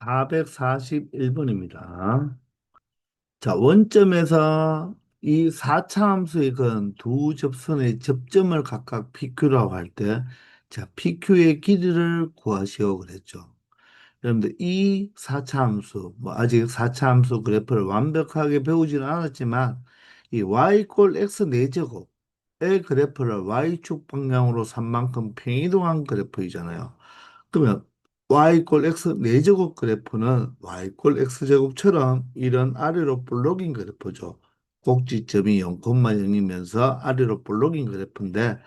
441번입니다. 자, 원점에서 이 4차 함수의 근 두 접선의 접점을 각각 PQ라고 할 때, 자, PQ의 길이를 구하시오 그랬죠. 여러분들 이 4차 함수, 뭐 아직 4차 함수 그래프를 완벽하게 배우지는 않았지만 이 y x 4제곱의 그래프를 y축 방향으로 산 만큼 평이동한 그래프이잖아요. 그러면 y x 4제곱 그래프는 y x제곱처럼 이런 아래로 볼록인 그래프죠. 꼭지점이 0,0이면서 아래로 볼록인 그래프인데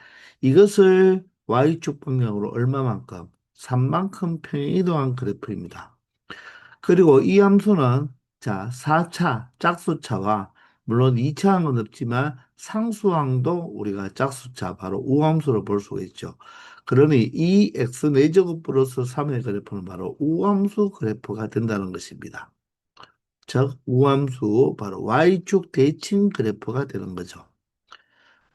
이것을 y축 방향으로 얼마만큼? 3만큼 평이동한 그래프입니다. 그리고 이 함수는 자 4차 짝수차와 물론 2차항은 없지만 상수항도 우리가 짝수차 바로 우함수로 볼 수가 있죠. 그러니 이 x 4제곱 플러스 3의 그래프는 바로 우함수 그래프가 된다는 것입니다. 즉 우함수 바로 y축 대칭 그래프가 되는 거죠.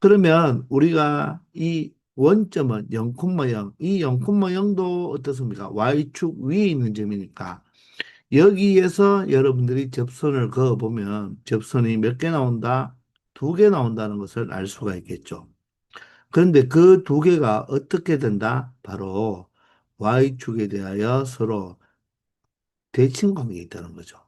그러면 우리가 이 원점은 0,0, 이 0,0도 어떻습니까? y축 위에 있는 점이니까 여기에서 여러분들이 접선을 그어보면 접선이 몇 개 나온다? 두 개 나온다는 것을 알 수가 있겠죠. 그런데 그 두 개가 어떻게 된다? 바로 Y축에 대하여 서로 대칭 관계에 있다는 거죠.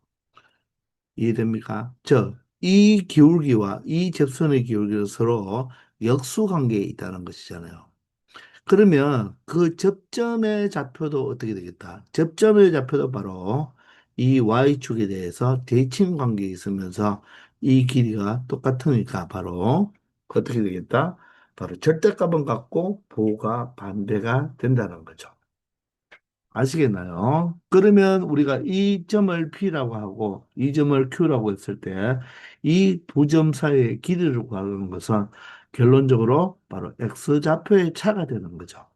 이해됩니까? 즉, 이 기울기와 이 접선의 기울기는 서로 역수 관계에 있다는 것이잖아요. 그러면 그 접점의 좌표도 어떻게 되겠다? 접점의 좌표도 바로 이 y축에 대해서 대칭 관계에 있으면서 이 길이가 똑같으니까 바로 어떻게 되겠다? 바로 절대값은 같고 부호가 반대가 된다는 거죠. 아시겠나요? 그러면 우리가 이 점을 P라고 하고 이 점을 Q라고 했을 때 이 두 점 사이의 길이를 구하는 것은 결론적으로 바로 X좌표의 차가 되는 거죠.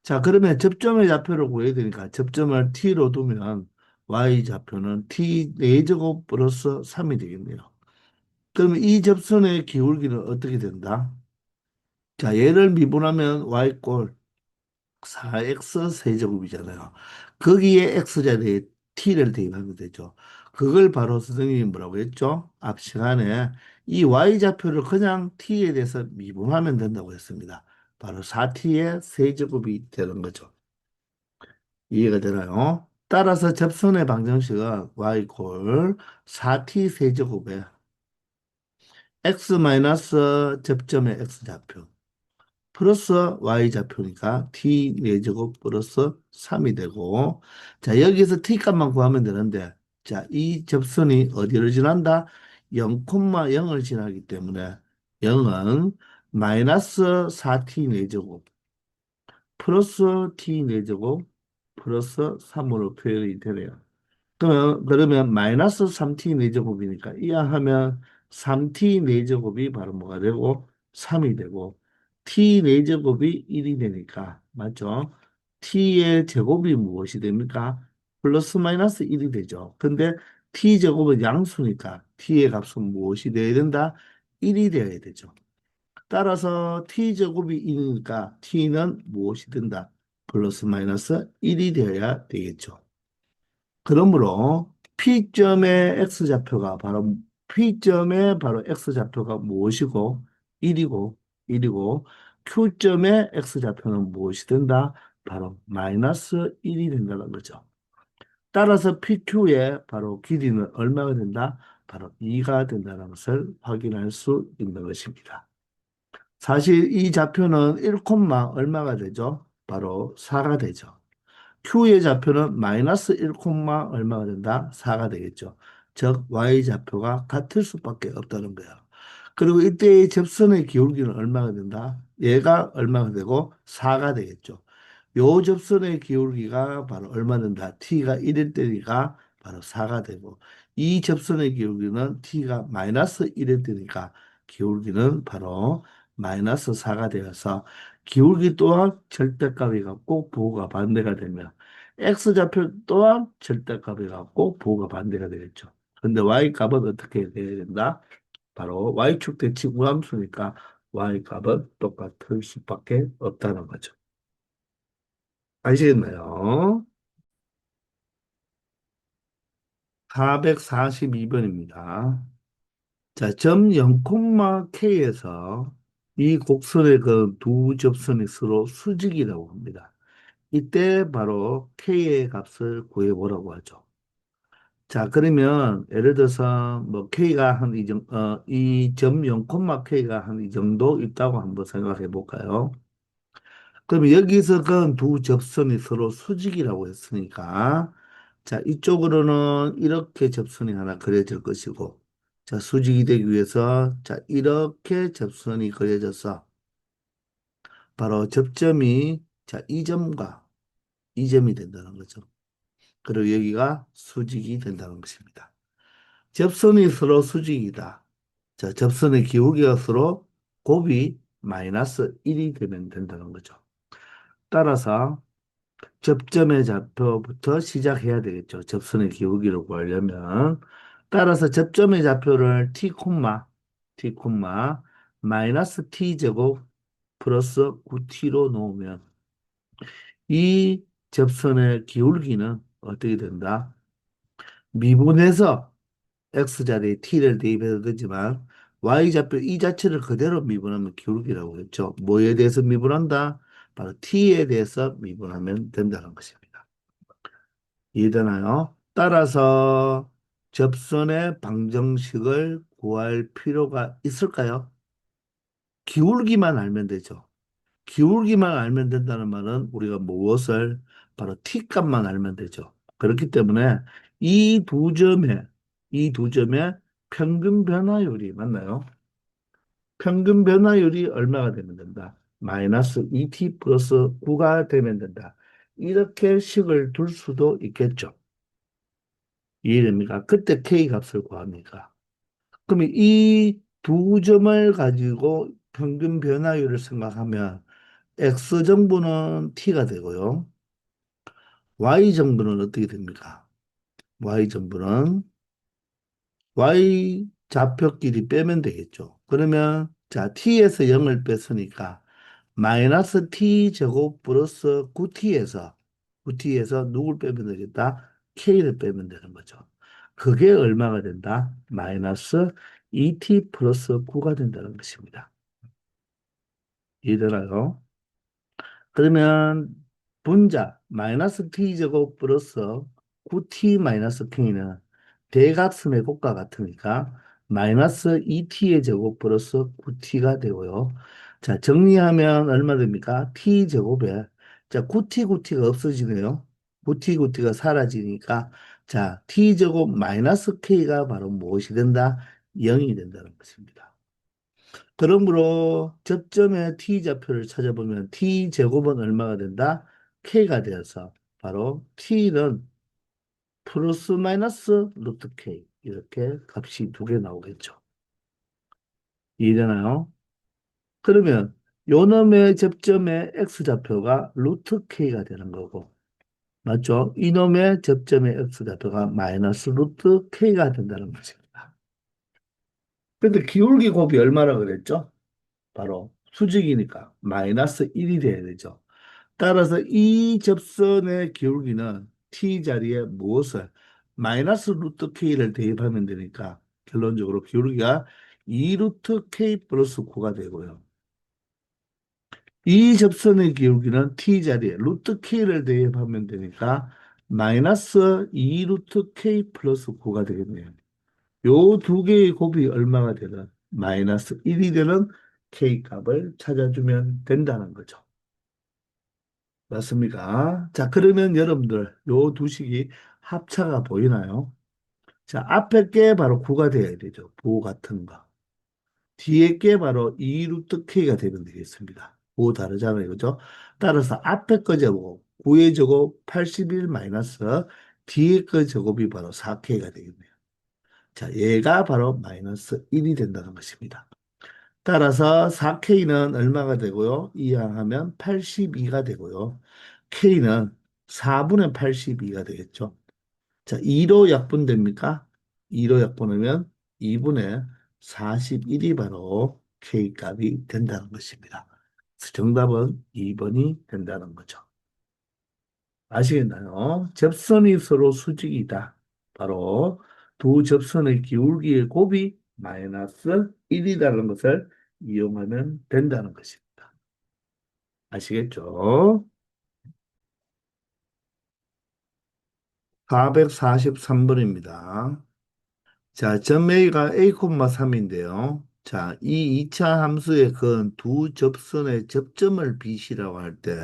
자, 그러면 접점의 좌표를 구해야 되니까 접점을 t로 두면 y 좌표는 t 4제곱 플러스 3이 되겠네요. 그러면 이 접선의 기울기는 어떻게 된다? 자, 얘를 미분하면 y 꼴 4x 세제곱이잖아요. 거기에 x자리에 t를 대입하면 되죠. 그걸 바로 선생님이 뭐라고 했죠? 앞 시간에 이 y좌표를 그냥 t에 대해서 미분하면 된다고 했습니다. 바로 4t의 세제곱이 되는 거죠. 이해가 되나요? 따라서 접선의 방정식은 y 콜 4t 세제곱에 x 마이너스 접점의 x좌표 플러스 y좌표니까 t 4제곱 플러스 3이 되고 자 여기서 t 값만 구하면 되는데 자 이 접선이 어디를 지난다? 0,0을 지나기 때문에 0은 마이너스 4t 4제곱 플러스 t 4제곱 플러스 3으로 표현이 되네요. 그러면 마이너스 3t 4제곱이니까 이항하면 3t 4제곱이 바로 뭐가 되고 3이 되고 t 4제곱이 1이 되니까 맞죠? t의 제곱이 무엇이 됩니까? 플러스 마이너스 1이 되죠. 근데 t제곱은 양수니까 t의 값은 무엇이 되어야 된다? 1이 되어야 되죠. 따라서 t제곱이 1이니까 t는 무엇이 된다? 플러스 마이너스 1이 되어야 되겠죠. 그러므로 P점의 X좌표가 바로 P점의 바로 X좌표가 무엇이고 1이고 Q점의 X좌표는 무엇이 된다? 바로 마이너스 1이 된다는 거죠. 따라서 PQ의 바로 길이는 얼마가 된다? 바로 2가 된다는 것을 확인할 수 있는 것입니다. 사실 이 좌표는 1, 얼마가 되죠? 바로 4가 되죠. Q의 좌표는 마이너스 1, 얼마가 된다? 4가 되겠죠. 즉, Y 좌표가 같을 수밖에 없다는 거예요. 그리고 이때의 접선의 기울기는 얼마가 된다? 얘가 얼마가 되고 4가 되겠죠. 요 접선의 기울기가 바로 얼마 된다? T가 1일 때니까 바로 4가 되고 이 접선의 기울기는 T가 마이너스 1일 때니까 기울기는 바로 마이너스 4가 되어서 기울기 또한 절대값이 같고 부호가 반대가 되면 X좌표 또한 절대값이 같고 부호가 반대가 되겠죠. 근데 Y값은 어떻게 돼야 된다? 바로 Y축 대칭 우함수니까 Y값은 똑같을 수밖에 없다는 거죠. 아시겠나요? 442번입니다. 자, 점 0,K에서 이 곡선의 그 두 접선이 서로 수직이라고 합니다. 이때 바로 K의 값을 구해보라고 하죠. 자, 그러면 예를 들어서 뭐 K가 한 이 점 0,K가 한 이 정도 있다고 한번 생각해 볼까요? 그럼 여기서 그 두 접선이 서로 수직이라고 했으니까 자, 이쪽으로는 이렇게 접선이 하나 그려질 것이고 자, 수직이 되기 위해서 자, 이렇게 접선이 그려져서 바로 접점이 자, 이 점과 이 점이 된다는 거죠. 그리고 여기가 수직이 된다는 것입니다. 접선이 서로 수직이다. 자, 접선의 기울기가 서로 곱이 마이너스 1이 되면 된다는 거죠. 따라서 접점의 좌표부터 시작해야 되겠죠. 접선의 기울기를 구하려면. 따라서 접점의 좌표를 t, 마이너스 t제곱 플러스 9t로 놓으면 이 접선의 기울기는 어떻게 된다? 미분해서 x자리에 t를 대입해도 되지만 y좌표 이 자체를 그대로 미분하면 기울기라고 했죠. 뭐에 대해서 미분한다? 바로 t에 대해서 미분하면 된다는 것입니다. 이해되나요? 따라서 접선의 방정식을 구할 필요가 있을까요? 기울기만 알면 되죠. 기울기만 알면 된다는 말은 우리가 무엇을 바로 t 값만 알면 되죠. 그렇기 때문에 이 두 점의 평균 변화율이 맞나요? 평균 변화율이 얼마가 되면 된다? 마이너스 2t 플러스 9가 되면 된다. 이렇게 식을 둘 수도 있겠죠. 이해됩니까? 그때 k 값을 구합니까? 그러면 이 두 점을 가지고 평균 변화율을 생각하면 x정보는 t가 되고요. y정보는 어떻게 됩니까? y정보는 y 좌표끼리 빼면 되겠죠. 그러면 자 t에서 0을 뺐으니까 마이너스 t 제곱 플러스 9t에서 누굴 빼면 되겠다? k를 빼면 되는 거죠. 그게 얼마가 된다? 마이너스 2t 플러스 9가 된다는 것입니다. 이해되나요? 그러면 분자 마이너스 t 제곱 플러스 9t 마이너스 k는 대각선의 곱과 같으니까 마이너스 2t의 제곱 플러스 9t가 되고요. 자, 정리하면 얼마 됩니까? t 제곱에 자, 9t가 없어지네요. 9t가 사라지니까 자, t 제곱 마이너스 k가 바로 무엇이 된다? 0이 된다는 것입니다. 그러므로 접점의 t좌표를 찾아보면 t제곱은 얼마가 된다? k가 되어서 바로 t는 플러스 마이너스 루트 k 이렇게 값이 두 개 나오겠죠. 이해되나요? 그러면 요놈의 접점의 x좌표가 루트 k가 되는 거고 맞죠? 이놈의 접점의 x좌표가 마이너스 루트 k가 된다는 것입니다. 근데 기울기 곱이 얼마나 그랬죠? 바로 수직이니까 마이너스 1이 돼야 되죠. 따라서 이 접선의 기울기는 t 자리에 무엇을 마이너스 루트 k를 대입하면 되니까 결론적으로 기울기가 2 루트 k 플러스 9가 되고요. 이 접선의 기울기는 t 자리에 루트 k를 대입하면 되니까 마이너스 2 루트 k 플러스 9가 되겠네요. 요 두 개의 곱이 얼마가 되든 마이너스 1이 되는 k 값을 찾아주면 된다는 거죠. 맞습니까? 자, 그러면 여러분들 요 두 식이 합차가 보이나요? 자, 앞에 게 바로 9가 돼야 되죠. 부 같은 거. 뒤에 게 바로 2 루트 k가 되면 되겠습니다. 부 다르잖아요. 그죠? 따라서 앞에 거 제곱 9의 제곱 81 마이너스 뒤에 거 제곱이 바로 4k가 되겠네요. 자, 얘가 바로 마이너스 1이 된다는 것입니다. 따라서 4K는 얼마가 되고요? 이항하면 82가 되고요. K는 4분의 82가 되겠죠. 자, 2로 약분됩니까? 2로 약분하면 2분의 41이 바로 K 값이 된다는 것입니다. 그래서 정답은 2번이 된다는 거죠. 아시겠나요? 접선이 서로 수직이다. 바로 두 접선의 기울기의 곱이 마이너스 1이라는 것을 이용하면 된다는 것입니다. 아시겠죠? 443번입니다. 자, 점 A가 A, 3인데요. 자, 이 2차 함수의 근 두 접선의 접점을 BC라고 할 때,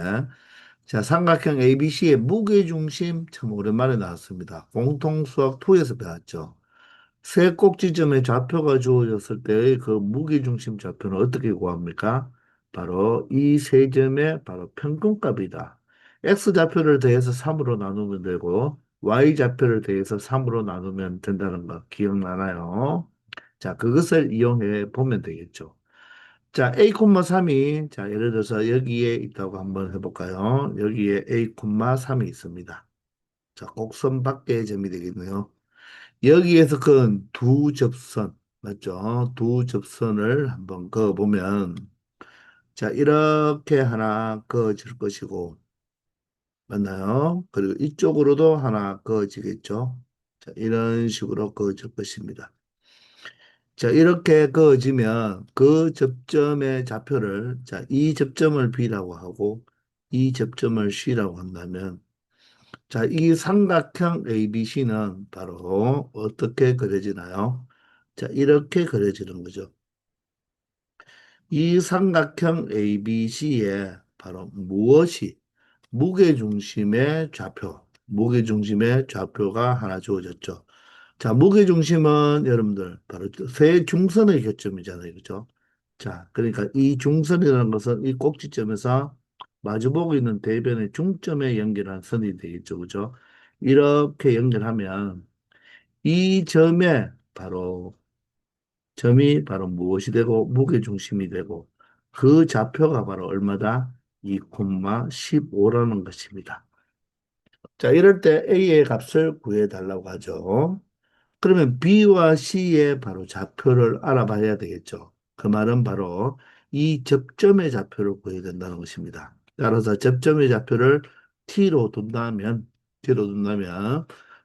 자, 삼각형 ABC의 무게중심 참 오랜만에 나왔습니다. 공통수학 2에서 배웠죠. 세 꼭지점의 좌표가 주어졌을 때의 그 무게중심 좌표는 어떻게 구합니까? 바로 이 세 점의 바로 평균값이다. X좌표를 더해서 3으로 나누면 되고, Y좌표를 더해서 3으로 나누면 된다는 거 기억나나요? 자, 그것을 이용해 보면 되겠죠. 자, A, 3이, 자, 예를 들어서 여기에 있다고 한번 해볼까요? 여기에 A, 3이 있습니다. 자, 곡선 밖의 점이 되겠네요. 여기에서 그 두 접선, 맞죠? 두 접선을 한번 그어보면, 자, 이렇게 하나 그어질 것이고, 맞나요? 그리고 이쪽으로도 하나 그어지겠죠? 자, 이런 식으로 그어질 것입니다. 자, 이렇게 그어지면 그 접점의 좌표를, 자, 이 접점을 B라고 하고, 이 접점을 C라고 한다면, 자, 이 삼각형 ABC는 바로 어떻게 그려지나요? 자, 이렇게 그려지는 거죠. 이 삼각형 ABC에 바로 무엇이 무게중심의 좌표, 무게중심의 좌표가 하나 주어졌죠. 자, 무게중심은 여러분들 바로 세 중선의 교점이잖아요. 그죠? 자, 그러니까 이 중선이라는 것은 이 꼭지점에서 마주보고 있는 대변의 중점에 연결한 선이 되겠죠. 그죠? 이렇게 연결하면 이 점이 바로 무엇이 되고 무게중심이 되고 그 좌표가 바로 얼마다? 2,15라는 것입니다. 자, 이럴 때 A의 값을 구해달라고 하죠. 그러면 B와 C의 바로 좌표를 알아봐야 되겠죠. 그 말은 바로 이 접점의 좌표를 구해야 된다는 것입니다. 따라서 접점의 좌표를 T로 둔다면,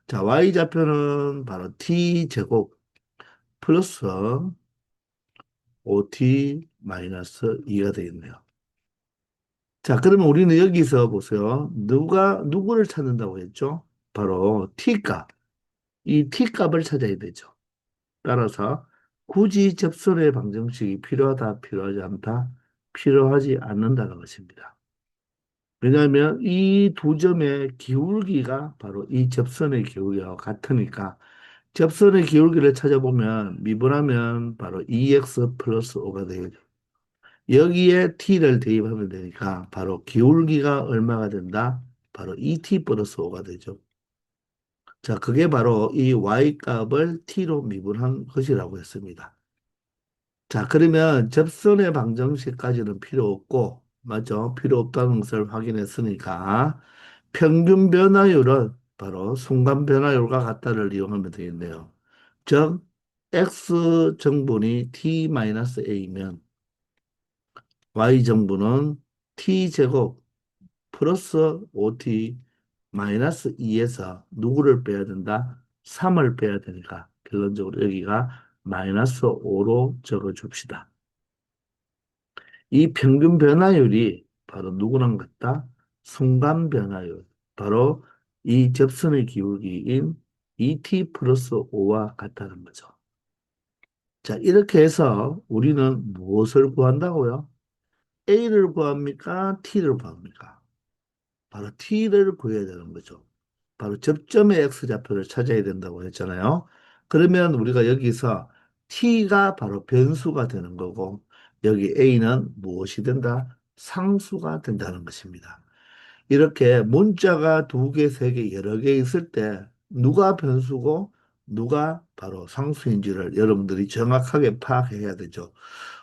자, Y 좌표는 바로 T제곱 플러스 5T 마이너스 2가 되겠네요. 자, 그러면 우리는 여기서 보세요. 누구를 찾는다고 했죠? 바로 T값. 이 T값을 찾아야 되죠. 따라서 굳이 접선의 방정식이 필요하다, 필요하지 않다, 필요하지 않는다는 것입니다. 왜냐하면 이 두 점의 기울기가 바로 이 접선의 기울기와 같으니까 접선의 기울기를 찾아보면 미분하면 바로 2x 플러스 5가 되겠죠. 여기에 t를 대입하면 되니까 바로 기울기가 얼마가 된다? 바로 2t 플러스 5가 되죠. 자, 그게 바로 이 y 값을 t로 미분한 것이라고 했습니다. 자, 그러면 접선의 방정식까지는 필요 없고, 맞죠? 필요 없다는 것을 확인했으니까, 평균 변화율은 바로 순간 변화율과 같다를 이용하면 되겠네요. 즉, x 정분이 t-a면, y 정분은 t제곱 플러스 5t 마이너스 2에서 누구를 빼야 된다? 3을 빼야 되니까, 결론적으로 여기가 마이너스 5로 적어줍시다. 이 평균 변화율이 바로 누구랑 같다? 순간 변화율. 바로 이 접선의 기울기인 ET 플러스 5와 같다는 거죠. 자, 이렇게 해서 우리는 무엇을 구한다고요? A를 구합니까? T를 구합니까? 바로 T를 구해야 되는 거죠. 바로 접점의 X좌표를 찾아야 된다고 했잖아요. 그러면 우리가 여기서 T가 바로 변수가 되는 거고, 여기 A는 무엇이 된다? 상수가 된다는 것입니다. 이렇게 문자가 두 개, 세 개, 여러 개 있을 때 누가 변수고 누가 바로 상수인지를 여러분들이 정확하게 파악해야 되죠.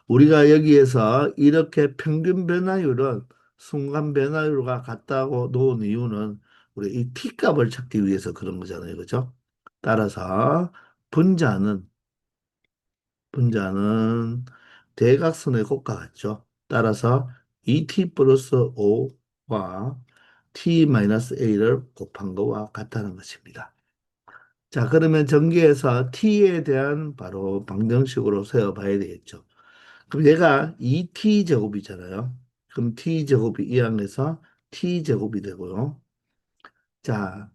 우리가 여기에서 이렇게 평균 변화율은 순간 변화율과 같다고 놓은 이유는 우리 이 t값을 찾기 위해서 그런 거잖아요. 그죠? 따라서 분자는 분자는 대각선의 곱과 같죠. 따라서 2t 플러스 5와 t 마이너스 a를 곱한 거와 같다는 것입니다. 자, 그러면 전기에서 t에 대한 바로 방정식으로 세워봐야 되겠죠. 그럼 얘가 2t 제곱이잖아요. 그럼 t 제곱이 이 항에서 t 제곱이 되고요. 자,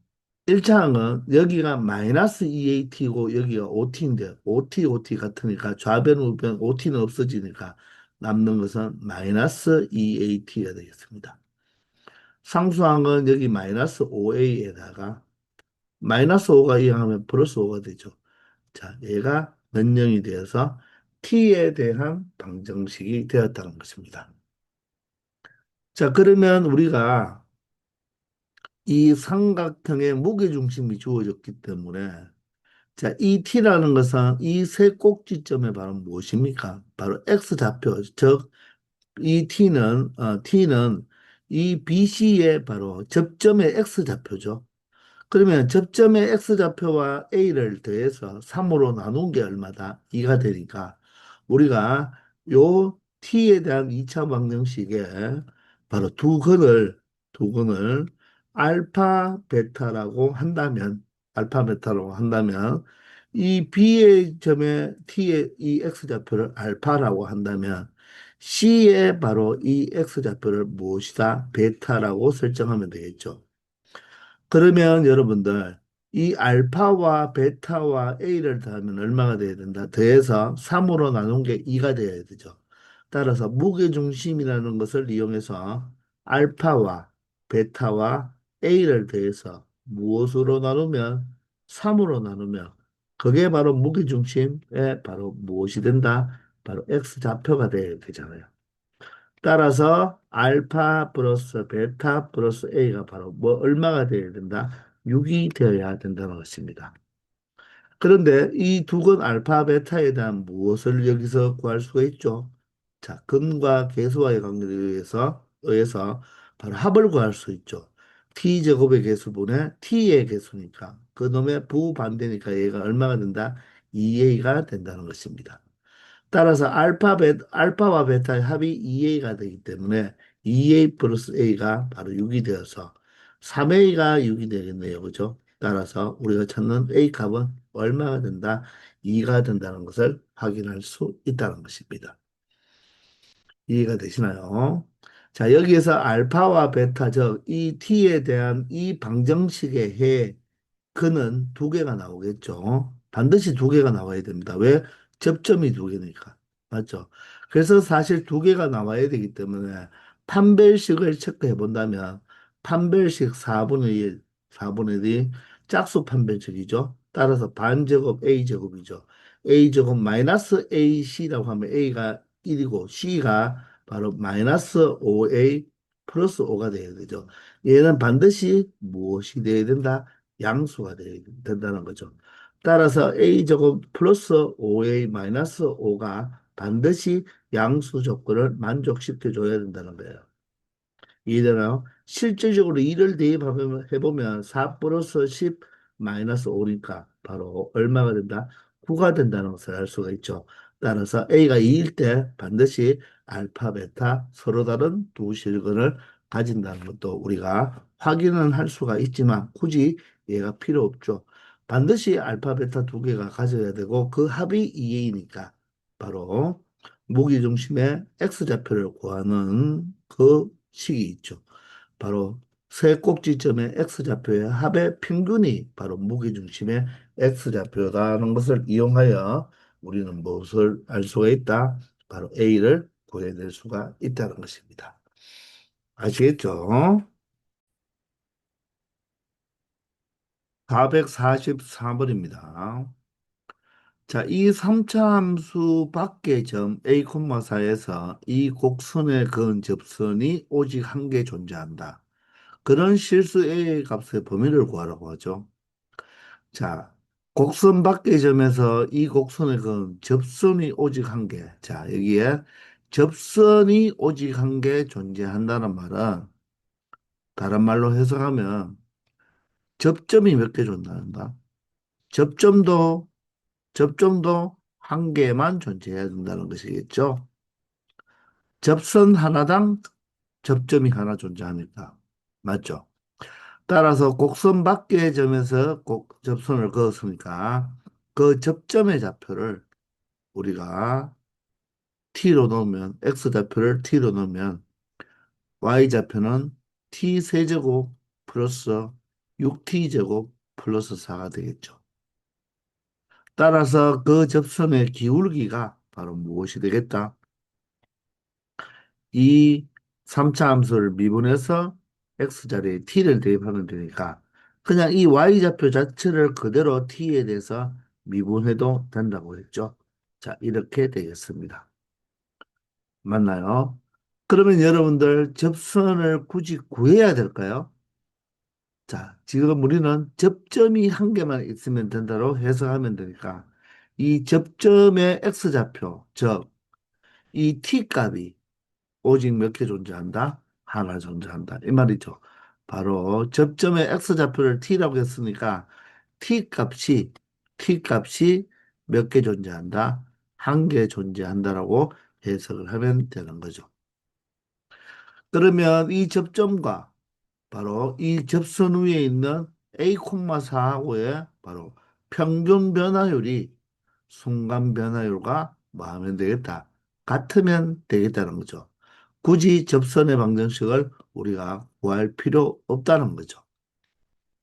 1차항은 여기가 마이너스 2at고 여기가 5t인데 5t, 5t 같으니까 좌변, 우변 5t는 없어지니까 남는 것은 마이너스 2at가 되겠습니다. 상수항은 여기 마이너스 5a에다가 마이너스 5가 이항하면 플러스 5가 되죠. 자, 얘가 변형이 되어서 t에 대한 방정식이 되었다는 것입니다. 자, 그러면 우리가 이 삼각형의 무게중심이 주어졌기 때문에 자, 이 t라는 것은 이 세 꼭지점의 바로 무엇입니까? 바로 x좌표, 즉, 이 t는 이 BC의 바로 접점의 x좌표죠. 그러면 접점의 x좌표와 a를 더해서 3으로 나눈 게 얼마다? 2가 되니까 우리가 요 t에 대한 2차 방정식에 바로 두 근을 알파 베타라고 한다면 이 b의 점에 t의 이 x좌표를 알파라고 한다면 c의 바로 이 x좌표를 무엇이다? 베타라고 설정하면 되겠죠. 그러면 여러분들 이 알파와 베타와 A를 더하면 얼마가 돼야 된다? 더해서 3으로 나눈 게 2가 돼야 되죠. 따라서 무게중심이라는 것을 이용해서 알파와 베타와 A를 더해서 무엇으로 나누면 3으로 나누면 그게 바로 무게중심의 바로 무엇이 된다? 바로 X좌표가 돼야 되잖아요. 따라서 알파 플러스 베타 플러스 A가 바로 뭐 얼마가 되어야 된다? 6이 되어야 된다는 것입니다. 그런데 이 두 근 알파 베타에 대한 무엇을 여기서 구할 수가 있죠? 자, 근과 계수와의 관계에 의해서 바로 합을 구할 수 있죠. t제곱의 계수분의 t의 계수니까 그놈의 부반대니까 얘가 얼마가 된다? 2a가 된다는 것입니다. 따라서 알파와 베타의 합이 2a가 되기 때문에 2a 플러스 a가 바로 6이 되어서 3a가 6이 되겠네요. 그죠? 따라서 우리가 찾는 a 값은 얼마가 된다? 2가 된다는 것을 확인할 수 있다는 것입니다. 이해가 되시나요? 자, 여기에서 알파와 베타, 즉, 이 t에 대한 이 방정식의 해, 그는 두 개가 나오겠죠. 반드시 두 개가 나와야 됩니다. 왜? 접점이 두 개니까. 맞죠? 그래서 사실 두 개가 나와야 되기 때문에 판별식을 체크해 본다면 판별식 4분의 1, 4분의 2 짝수 판별식이죠. 따라서 반제곱 A제곱이죠. A제곱 마이너스 AC라고 하면 A가 1이고 C가 바로 마이너스 5A 플러스 5가 되어야 되죠. 얘는 반드시 무엇이 되어야 된다? 양수가 된다는 거죠. 따라서 a제곱 플러스 5a 마이너스 5가 반드시 양수 조건을 만족시켜 줘야 된다는 거예요. 이해되나요? 실질적으로 2를 대입해보면 4 플러스 10 마이너스 5니까 바로 얼마가 된다? 9가 된다는 것을 알 수가 있죠. 따라서 A가 2일 때 반드시 알파, 베타 서로 다른 두 실근을 가진다는 것도 우리가 확인은 할 수가 있지만 굳이 얘가 필요 없죠. 반드시 알파, 베타 두 개가 가져야 되고 그 합이 2A니까 바로 무게중심의 X좌표를 구하는 그 식이 있죠. 바로 세 꼭지점의 X좌표의 합의 평균이 바로 무게중심의 X좌표라는 것을 이용하여 우리는 무엇을 알 수가 있다? 바로 A를 구해낼 수가 있다는 것입니다. 아시겠죠? 444번입니다. 자, 이 3차 함수 밖의 점 A, 4에서 이 곡선에 그은 접선이 오직 한 개 존재한다. 그런 실수 A의 값의 범위를 구하라고 하죠. 자, 곡선 밖의 점에서 이 곡선의 그 접선이 오직 한 개. 자, 여기에 접선이 오직 한 개 존재한다는 말은 다른 말로 해석하면 접점이 몇 개 존재한다. 접점도 접점도 한 개만 존재해야 된다는 것이겠죠. 접선 하나당 접점이 하나 존재하니까. 맞죠? 따라서 곡선 밖의 점에서 꼭 접선을 그었으니까 그 접점의 좌표를 우리가 t로 놓으면 x좌표를 t로 놓으면 y좌표는 t 세제곱 플러스 6t제곱 플러스 4가 되겠죠. 따라서 그 접선의 기울기가 바로 무엇이 되겠다? 이 3차 함수를 미분해서 x자리에 t를 대입하면 되니까 그냥 이 y좌표 자체를 그대로 t에 대해서 미분해도 된다고 했죠. 자, 이렇게 되겠습니다. 맞나요? 그러면 여러분들 접선을 굳이 구해야 될까요? 자, 지금 우리는 접점이 한 개만 있으면 된다로 해석하면 되니까 이 접점의 x좌표, 즉 이 t 값이 오직 몇 개 존재한다? 하나 존재한다. 이 말이죠. 바로 접점의 x좌표를 t라고 했으니까 t 값이 몇 개 존재한다? 한 개 존재한다라고 해석을 하면 되는 거죠. 그러면 이 접점과 바로 이 접선 위에 있는 A,4하고의 바로 평균 변화율이 순간 변화율과 뭐 하면 되겠다? 같으면 되겠다는 거죠. 굳이 접선의 방정식을 우리가 구할 필요 없다는 거죠.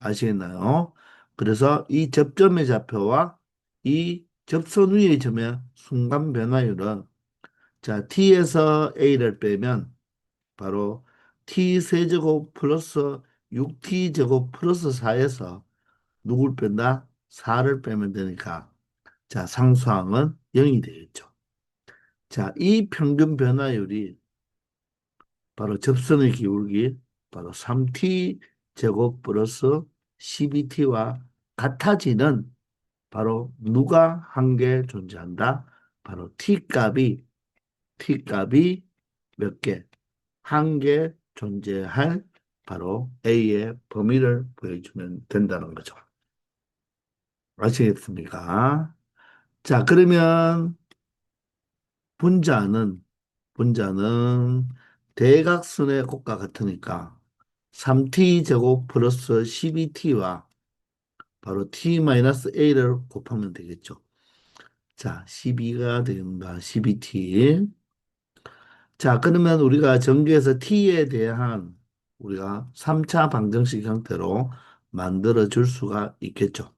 아시겠나요? 그래서 이 접점의 좌표와 이 접선 위의 점의 순간 변화율은 자, t에서 a를 빼면 바로 t 세제곱 플러스 6t 제곱 플러스 4에서 누굴 뺀다? 4를 빼면 되니까 자, 상수항은 0이 되겠죠. 자, 이 평균 변화율이 바로 접선의 기울기 바로 3t 제곱 플러스 12t와 같아지는 바로 누가 한 개 존재한다? 바로 t 값이 몇 개? 한 개 존재할 바로 A의 범위를 보여주면 된다는 거죠. 아시겠습니까? 자, 그러면 분자는 분자는 대각선의 곱과 같으니까 3t 제곱 플러스 12t와 바로 t-a를 곱하면 되겠죠. 자, 12가 된다. 12t. 자, 그러면 우리가 전개해서 t에 대한 우리가 3차 방정식 형태로 만들어 줄 수가 있겠죠.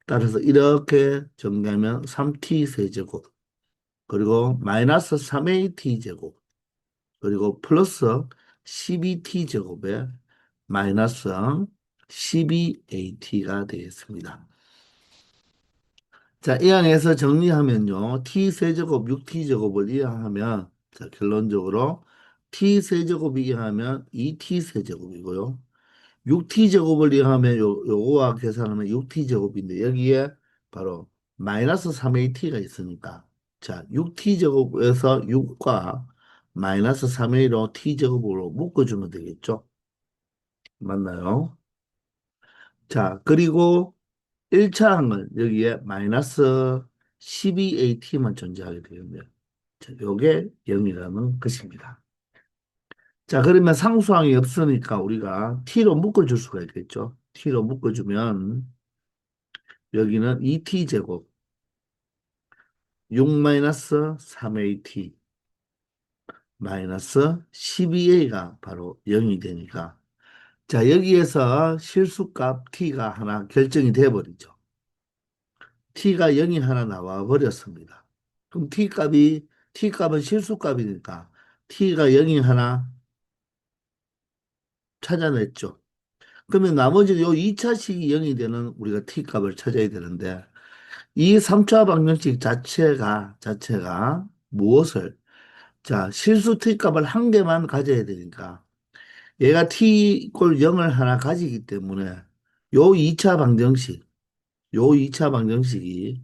따라서 이렇게 전개하면 3t 세제곱 그리고 마이너스 3a t 제곱 그리고 플러스 12t 제곱에 마이너스 12at가 되겠습니다. 자, 이항에서 정리하면요. t 세제곱 6t 제곱을 이항하면 자, 결론적으로 t 세제곱이 이항하면 2t 세제곱이고요. 6t 제곱을 이항하면 요거와 계산하면 6t 제곱인데 여기에 바로 마이너스 3at가 있으니까 자, 6t 제곱에서 6과 마이너스 3a로 t 제곱으로 묶어주면 되겠죠. 맞나요? 자, 그리고 1차 항을 여기에 마이너스 12at만 존재하게 되면 자, 요게 0이라는 것입니다. 자, 그러면 상수항이 없으니까 우리가 t로 묶어줄 수가 있겠죠. t로 묶어주면 여기는 2t 제곱 6 마이너스 3at 마이너스 12a가 바로 0이 되니까 자, 여기에서 실수값 t가 하나 결정이 돼 버리죠. t가 0이 하나 나와 버렸습니다. 그럼 t값은 실수값이니까 t가 0이 하나 찾아냈죠. 그러면 나머지 요 2차식이 0이 되는 우리가 t값을 찾아야 되는데 이 3차 방정식 자체가 무엇을 자, 실수 t값을 한 개만 가져야 되니까 얘가 t 꼴 0을 하나 가지기 때문에 요 2차 방정식 요 2차 방정식이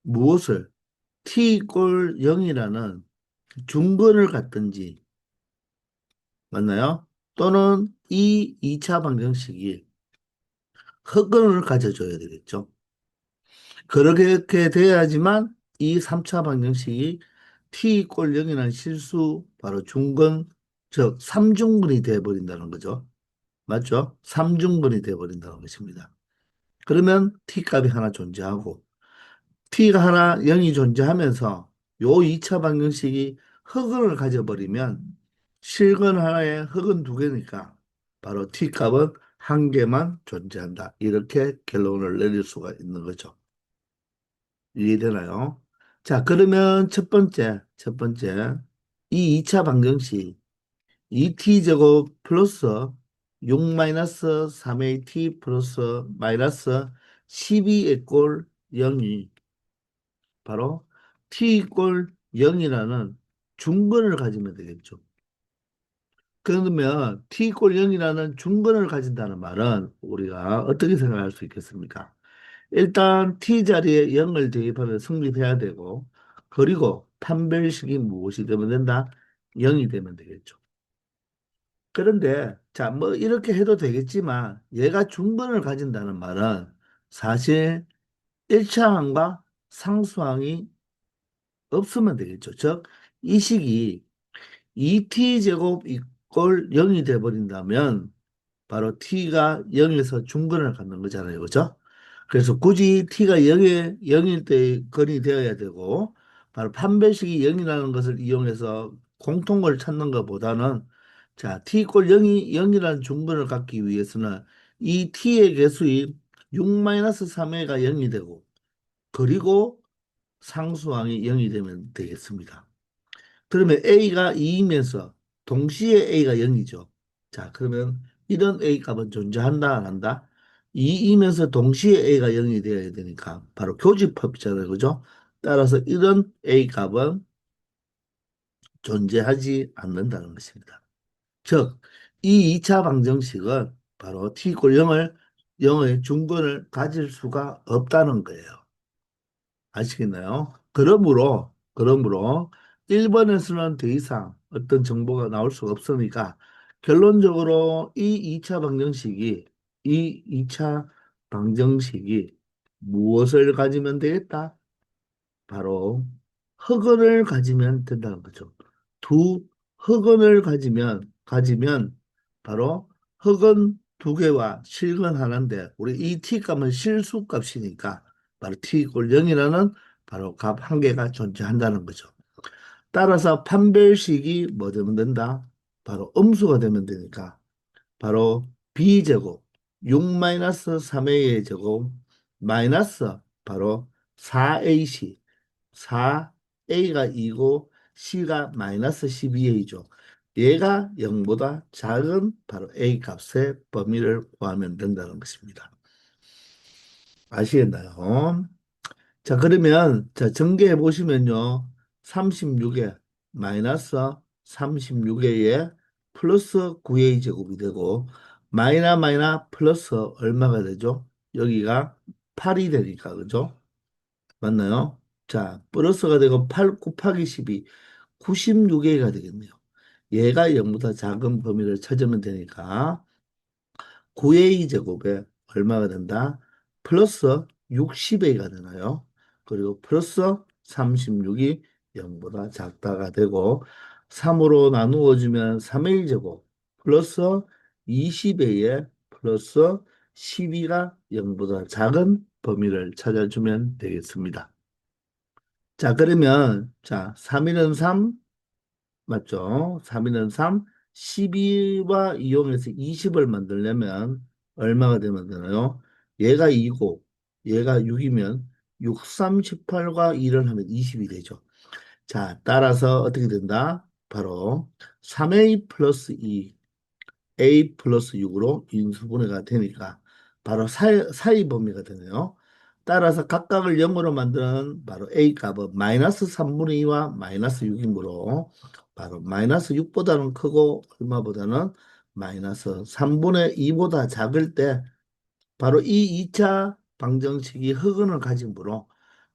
무엇을 t 꼴 0이라는 중근을 갖든지 맞나요? 또는 이 2차 방정식이 흑근을 가져줘야 되겠죠. 그렇게 돼야지만 이 3차 방정식이 t 꼴 0이라는 실수 바로 중근 즉 삼중근이 돼버린다는 거죠. 맞죠? 삼중근이 되어버린다는 것입니다. 그러면 t값이 하나 존재하고 t가 하나 0이 존재하면서 요 2차 방정식이 흑은을 가져버리면 실근 하나에 흑은 두 개니까 바로 t값은 한 개만 존재한다. 이렇게 결론을 내릴 수가 있는 거죠. 이해되나요? 자, 그러면 첫 번째, 이 2차 방정식 2t제곱 플러스 6 마이너스 3의 t 플러스 마이너스 12의 꼴 0이 바로 t 이꼴 0이라는 중근을 가지면 되겠죠. 그러면 t 이꼴 0이라는 중근을 가진다는 말은 우리가 어떻게 생각할 수 있겠습니까? 일단 t 자리에 0을 대입하면 성립해야 되고 그리고 판별식이 무엇이 되면 된다? 0이 되면 되겠죠. 그런데 자, 뭐 이렇게 해도 되겠지만 얘가 중근을 가진다는 말은 사실 1차항과 상수항이 없으면 되겠죠. 즉, 이 식이 2t제곱 이꼴 0이 돼버린다면 바로 t가 0에서 중근을 갖는 거잖아요. 그죠? 그래서 굳이 t가 0일 때 근이 되어야 되고 바로 판별식이 0이라는 것을 이용해서 공통을 찾는 것보다는 자, t 이꼴 0이 0이라는 중근을 갖기 위해서는 이 t의 개수인 6-3회가 0이 되고 그리고 상수항이 0이 되면 되겠습니다. 그러면 A가 2이면서 동시에 A가 0이죠. 자, 그러면 이런 A 값은 존재한다, 안 한다? 2이면서 동시에 A가 0이 되어야 되니까 바로 교집합이잖아요. 그죠? 따라서 이런 A 값은 존재하지 않는다는 것입니다. 즉, 이 2차 방정식은 바로 t 꼴 0을 0의 중근을 가질 수가 없다는 거예요. 아시겠나요? 그러므로 1번에서는 더 이상 어떤 정보가 나올 수가 없으니까 결론적으로 이 2차 방정식이 무엇을 가지면 되겠다? 바로 흑언을 가지면 된다는 거죠. 두 흑언을 가지면 바로 흑언 두 개와 실근 하나인데 우리 이 t값은 실수값이니까 바로 t 이꼴 0이라는 바로 값 한 개가 존재한다는 거죠. 따라서 판별식이 뭐 되면 된다? 바로 음수가 되면 되니까 바로 b제곱 6-3a의 제곱 마이너스 바로 4ac 4a가 2고 c가 마이너스 12a죠. 얘가 0보다 작은 바로 a 값의 범위를 구하면 된다는 것입니다. 아시겠나요? 자, 그러면 자, 전개해 보시면요. 36에 마이너스 36에 플러스 9a 제곱이 되고 마이너 플러스 얼마가 되죠? 여기가 8이 되니까 그죠? 맞나요? 자, 플러스가 되고 8 곱하기 12 96A가 되겠네요. 얘가 0보다 작은 범위를 찾으면 되니까 9A 제곱에 얼마가 된다? 플러스 60A가 되나요? 그리고 플러스 36이 0보다 작다가 되고 3으로 나누어주면 3A 제곱 플러스 20A에 플러스 12가 0보다 작은 범위를 찾아주면 되겠습니다. 자, 그러면 자, 3일은 3 맞죠? 3일은 3, 12와 이용해서 20을 만들려면 얼마가 되면 되나요? 얘가 2고 얘가 6이면 6, 3, 18과 1을 하면 20이 되죠. 자, 따라서 어떻게 된다? 바로 3a 플러스 2 A 플러스 6으로 인수분해가 되니까 바로 사이 범위가 되네요. 따라서 각각을 0으로 만드는 바로 A 값은 마이너스 3분의 2와 마이너스 6이므로 바로 마이너스 6보다는 크고 얼마보다는 마이너스 3분의 2보다 작을 때 바로 이 2차 방정식이 흑은을 가지므로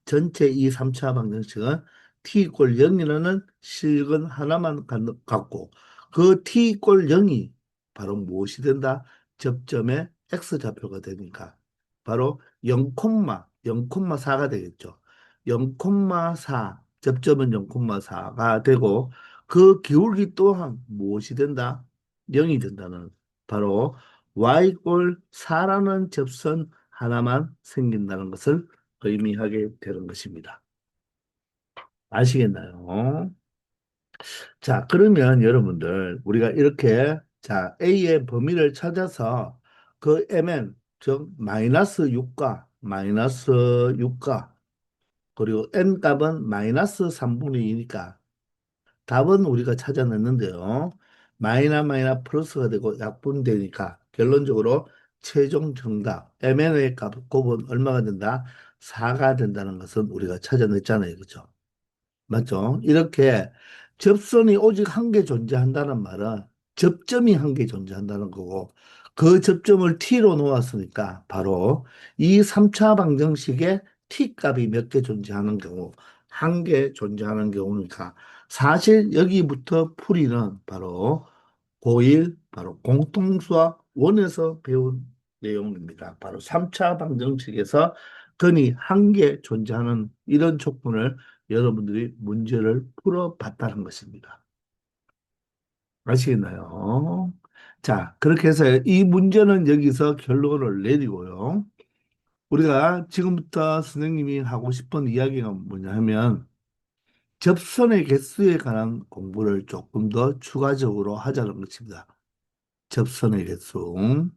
전체 이 3차 방정식은 t 이꼴 0이라는 실근 하나만 갖고 그 t 이꼴 0이 바로 무엇이 된다? 접점의 x좌표가 되니까 바로 0,4가 되겠죠. 0,4 접점은 0,4가 되고 그 기울기 또한 무엇이 된다? 0이 된다는 바로 Y꼴 4라는 접선 하나만 생긴다는 것을 의미하게 되는 것입니다. 아시겠나요? 자, 그러면 여러분들, 우리가 이렇게, 자, A의 범위를 찾아서 그 Mn, 즉, 마이너스 6과 마이너스 6과 그리고 N 값은 마이너스 3분의 2니까 답은 우리가 찾아냈는데요. 마이너 플러스가 되고 약분되니까 결론적으로 최종 정답 MN의 곱은 얼마가 된다? 4가 된다는 것은 우리가 찾아냈잖아요. 그죠? 맞죠? 이렇게 접선이 오직 한 개 존재한다는 말은 접점이 한 개 존재한다는 거고 그 접점을 t로 놓았으니까 바로 이 3차 방정식에 t 값이 몇 개 존재하는 경우 한 개 존재하는 경우니까 사실 여기부터 풀이는 바로 고1 바로 공통수학 원에서 배운 내용입니다. 바로 3차 방정식에서 근이 한 개 존재하는 이런 조건을 여러분들이 문제를 풀어봤다는 것입니다. 아시겠나요? 자, 그렇게 해서 이 문제는 여기서 결론을 내리고요. 우리가 지금부터 선생님이 하고 싶은 이야기가 뭐냐 하면 접선의 개수에 관한 공부를 조금 더 추가적으로 하자는 것입니다. 접선의 개수.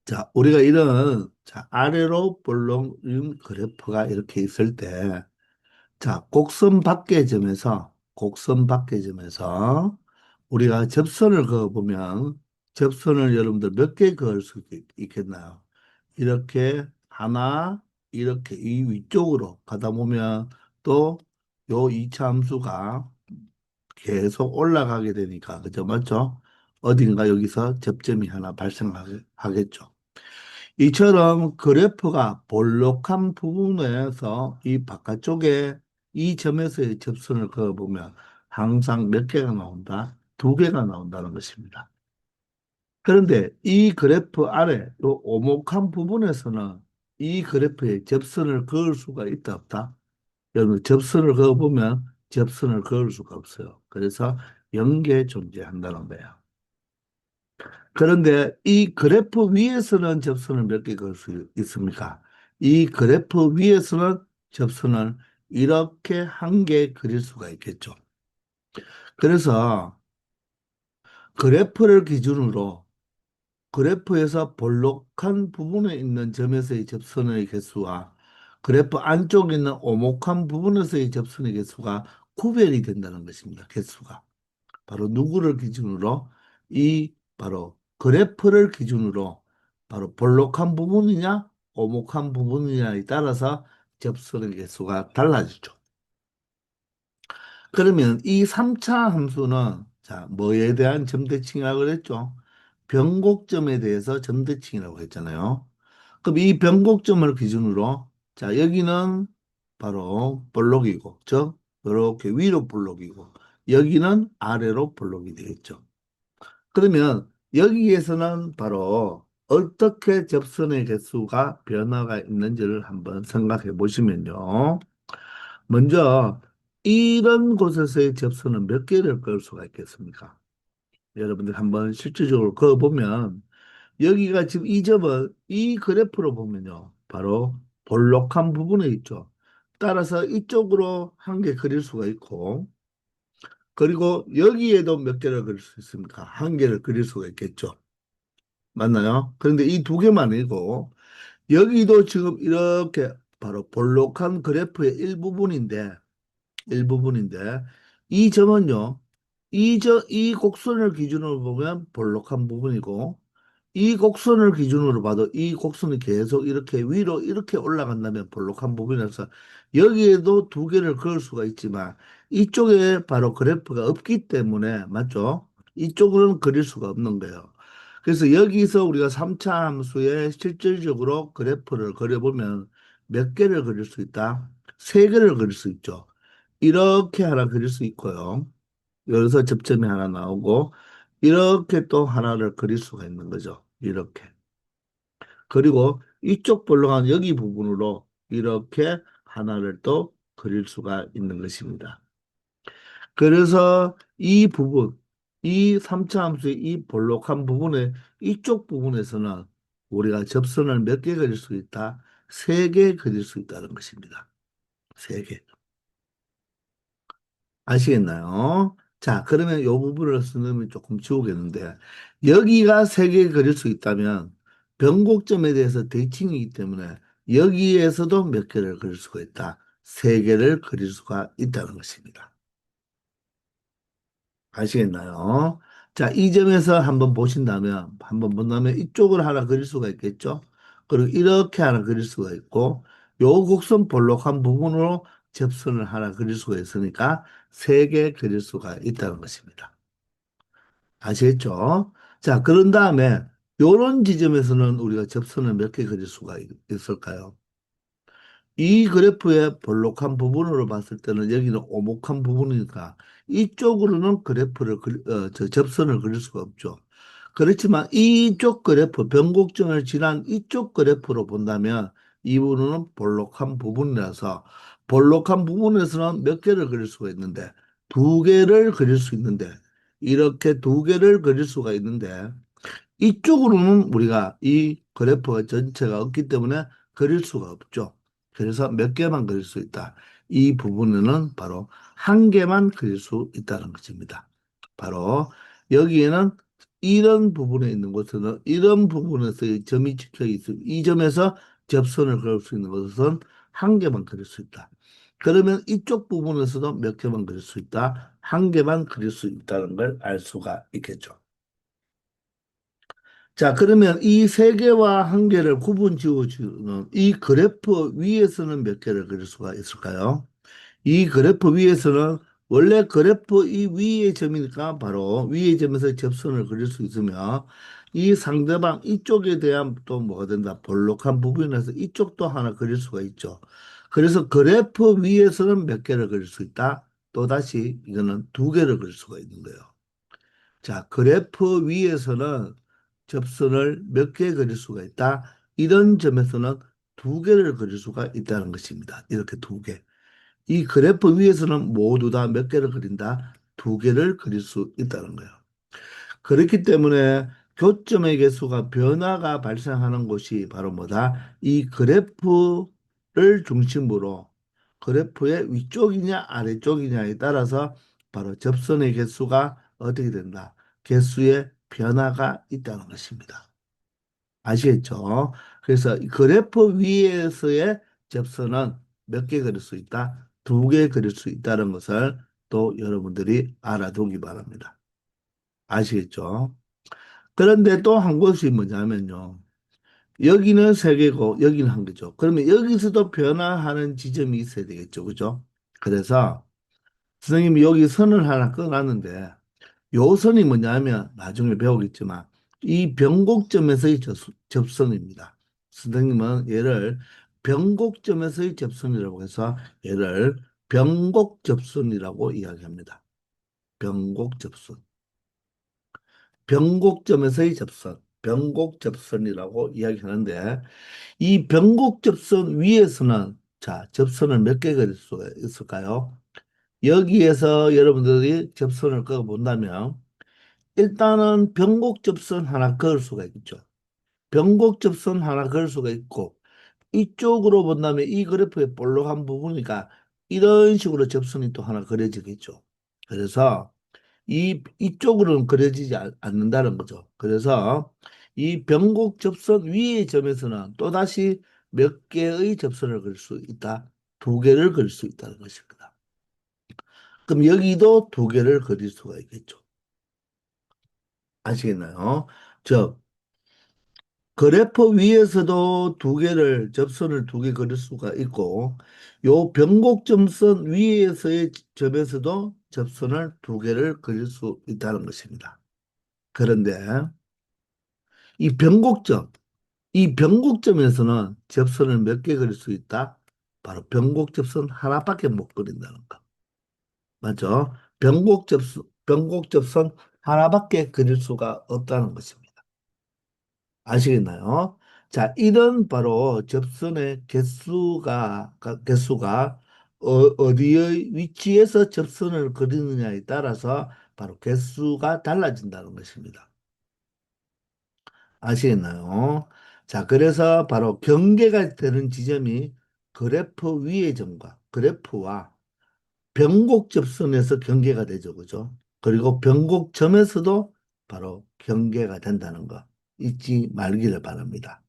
자, 우리가 이런 자, 아래로 볼록인 그래프가 이렇게 있을 때 자, 곡선 밖의 점에서 우리가 접선을 그어보면 접선을 여러분들 몇 개 그을 수 있겠나요? 이렇게 하나, 이렇게 이 위쪽으로 가다 보면 또 요 이차 함수가 계속 올라가게 되니까, 그죠? 맞죠? 어딘가 여기서 접점이 하나 발생하겠죠. 이처럼 그래프가 볼록한 부분에서 이 바깥쪽에 이 점에서의 접선을 그어보면 항상 몇 개가 나온다? 두 개가 나온다는 것입니다. 그런데 이 그래프 아래 이 오목한 부분에서는 이 그래프에 접선을 그을 수가 있다 없다? 여러분 접선을 그어보면 접선을 그을 수가 없어요. 그래서 연계 존재한다는 거예요. 그런데 이 그래프 위에서는 접선을 몇 개 그을 수 있습니까? 이 그래프 위에서는 접선을 이렇게 한 개 그릴 수가 있겠죠. 그래서 그래프를 기준으로 그래프에서 볼록한 부분에 있는 점에서의 접선의 개수와 그래프 안쪽에 있는 오목한 부분에서의 접선의 개수가 구별이 된다는 것입니다. 개수가. 바로 누구를 기준으로 이 바로 그래프를 기준으로 바로 볼록한 부분이냐 오목한 부분이냐에 따라서 접선의 개수가 달라지죠. 그러면 이 3차 함수는 자 뭐에 대한 점대칭이라고 그랬죠? 변곡점에 대해서 점대칭이라고 했잖아요. 그럼 이 변곡점을 기준으로 자 여기는 바로 볼록이고 즉 이렇게 위로 볼록이고 여기는 아래로 볼록이 되겠죠. 그러면 여기에서는 바로 어떻게 접선의 개수가 변화가 있는지를 한번 생각해 보시면요. 먼저 이런 곳에서의 접선은 몇 개를 그을 수가 있겠습니까? 여러분들 한번 실질적으로 그어보면 여기가 지금 이 점은 이 그래프로 보면요. 바로 볼록한 부분에 있죠. 따라서 이쪽으로 한 개 그릴 수가 있고 그리고 여기에도 몇 개를 그릴 수 있습니까? 한 개를 그릴 수가 있겠죠. 맞나요? 그런데 이 두 개만 아니고 여기도 지금 이렇게 바로 볼록한 그래프의 일부분인데 이 점은요. 이 곡선을 기준으로 보면 볼록한 부분이고 이 곡선을 기준으로 봐도 이 곡선이 계속 이렇게 위로 이렇게 올라간다면 볼록한 부분에서 여기에도 두 개를 그을 수가 있지만 이쪽에 바로 그래프가 없기 때문에 맞죠? 이쪽으로는 그릴 수가 없는 거예요. 그래서 여기서 우리가 3차 함수에 실질적으로 그래프를 그려보면 몇 개를 그릴 수 있다? 세 개를 그릴 수 있죠. 이렇게 하나 그릴 수 있고요. 여기서 접점이 하나 나오고 이렇게 또 하나를 그릴 수가 있는 거죠. 이렇게. 그리고 이쪽 볼록한 여기 부분으로 이렇게 하나를 또 그릴 수가 있는 것입니다. 그래서 이 부분, 이 3차 함수의 이 볼록한 부분에 이쪽 부분에서는 우리가 접선을 몇 개 그릴 수 있다? 세 개 그릴 수 있다는 것입니다. 세 개. 아시겠나요? 자, 그러면 이 부분을 쓰면 조금 지우겠는데, 여기가 세 개 그릴 수 있다면, 변곡점에 대해서 대칭이기 때문에, 여기에서도 몇 개를 그릴 수가 있다. 세 개를 그릴 수가 있다는 것입니다. 아시겠나요? 자, 이 점에서 한번 보신다면, 한번 본다면 이쪽을 하나 그릴 수가 있겠죠? 그리고 이렇게 하나 그릴 수가 있고, 요 곡선 볼록한 부분으로 접선을 하나 그릴 수가 있으니까 세 개 그릴 수가 있다는 것입니다. 아시겠죠? 자, 그런 다음에 요런 지점에서는 우리가 접선을 몇 개 그릴 수가 있을까요? 이 그래프의 볼록한 부분으로 봤을 때는 여기는 오목한 부분이니까 이쪽으로는 접선을 그릴 수가 없죠. 그렇지만 이쪽 그래프, 변곡점을 지난 이쪽 그래프로 본다면 이 부분은 볼록한 부분이라서 볼록한 부분에서는 몇 개를 그릴 수가 있는데 두 개를 그릴 수 있는데 이렇게 두 개를 그릴 수가 있는데 이쪽으로는 우리가 이 그래프가 전체가 없기 때문에 그릴 수가 없죠. 그래서 몇 개만 그릴 수 있다. 이 부분에는 바로 한 개만 그릴 수 있다는 것입니다. 바로 여기에는 이런 부분에 있는 곳에는 이런 부분에서 이 점이 찍혀 있습니다. 이 점에서 접선을 그릴 수 있는 곳은 한 개만 그릴 수 있다. 그러면 이쪽 부분에서도 몇 개만 그릴 수 있다. 한 개만 그릴 수 있다는 걸 알 수가 있겠죠. 자, 그러면 이 세 개와 한 개를 구분 지어주는 이 그래프 위에서는 몇 개를 그릴 수가 있을까요? 이 그래프 위에서는 원래 그래프 이 위의 점이니까 바로 위의 점에서 접선을 그릴 수 있으며 이 상대방 이쪽에 대한 또 뭐가 된다? 볼록한 부분에서 이쪽도 하나 그릴 수가 있죠. 그래서 그래프 위에서는 몇 개를 그릴 수 있다? 또다시 이거는 두 개를 그릴 수가 있는 거예요. 자, 그래프 위에서는 접선을 몇 개 그릴 수가 있다. 이런 점에서는 두 개를 그릴 수가 있다는 것입니다. 이렇게 두 개. 이 그래프 위에서는 모두 다 몇 개를 그린다? 두 개를 그릴 수 있다는 거예요. 그렇기 때문에 교점의 개수가 변화가 발생하는 곳이 바로 뭐다? 이 그래프를 중심으로 그래프의 위쪽이냐 아래쪽이냐에 따라서 바로 접선의 개수가 어떻게 된다? 개수의 변화가 있다는 것입니다. 아시겠죠? 그래서 이 그래프 위에서의 접선은 몇 개 그릴 수 있다? 두 개 그릴 수 있다는 것을 또 여러분들이 알아두기 바랍니다. 아시겠죠? 그런데 또 한 곳이 뭐냐면요. 여기는 세 개고 여기는 한 개죠. 그러면 여기서도 변화하는 지점이 있어야 되겠죠. 그죠? 그래서 선생님이 여기 선을 하나 꺼놨는데 요 선이 뭐냐면 나중에 배우겠지만 이 변곡점에서의 접선입니다. 선생님은 얘를 변곡점에서의 접선이라고 해서 얘를 변곡접선이라고 이야기합니다. 변곡접선. 변곡점에서의 접선. 변곡접선이라고 이야기하는데 이 변곡접선 위에서는 자, 접선을 몇 개 그릴 수가 있을까요? 여기에서 여러분들이 접선을 그어 본다면 일단은 변곡접선 하나 그을 수가 있죠. 변곡접선 하나 그을 수가 있고 이쪽으로 본다면 이 그래프의 볼록한 부분이니까 이런 식으로 접선이 또 하나 그려지겠죠. 그래서 이쪽으로는 그려지지 않는다는 거죠. 그래서 이 변곡 접선 위의 점에서는 또다시 몇 개의 접선을 그릴 수 있다. 두 개를 그릴 수 있다는 것입니다. 그럼 여기도 두 개를 그릴 수가 있겠죠. 아시겠나요? 즉, 그래프 위에서도 두 개를, 접선을 두 개 그릴 수가 있고, 요 변곡점선 위에서의 점에서도 접선을 두 개를 그릴 수 있다는 것입니다. 그런데 이 변곡점, 이 변곡점에서는 접선을 몇 개 그릴 수 있다? 바로 변곡접선 하나밖에 못 그린다는 거. 맞죠? 변곡접선 하나밖에 그릴 수가 없다는 것입니다. 아시겠나요? 자, 이런 바로 접선의 개수가 어디의 위치에서 접선을 그리느냐에 따라서 바로 개수가 달라진다는 것입니다. 아시겠나요? 자, 그래서 바로 경계가 되는 지점이 그래프 위의 점과 그래프와 변곡 접선에서 경계가 되죠. 그죠? 그리고 변곡점에서도 바로 경계가 된다는 거 잊지 말기를 바랍니다.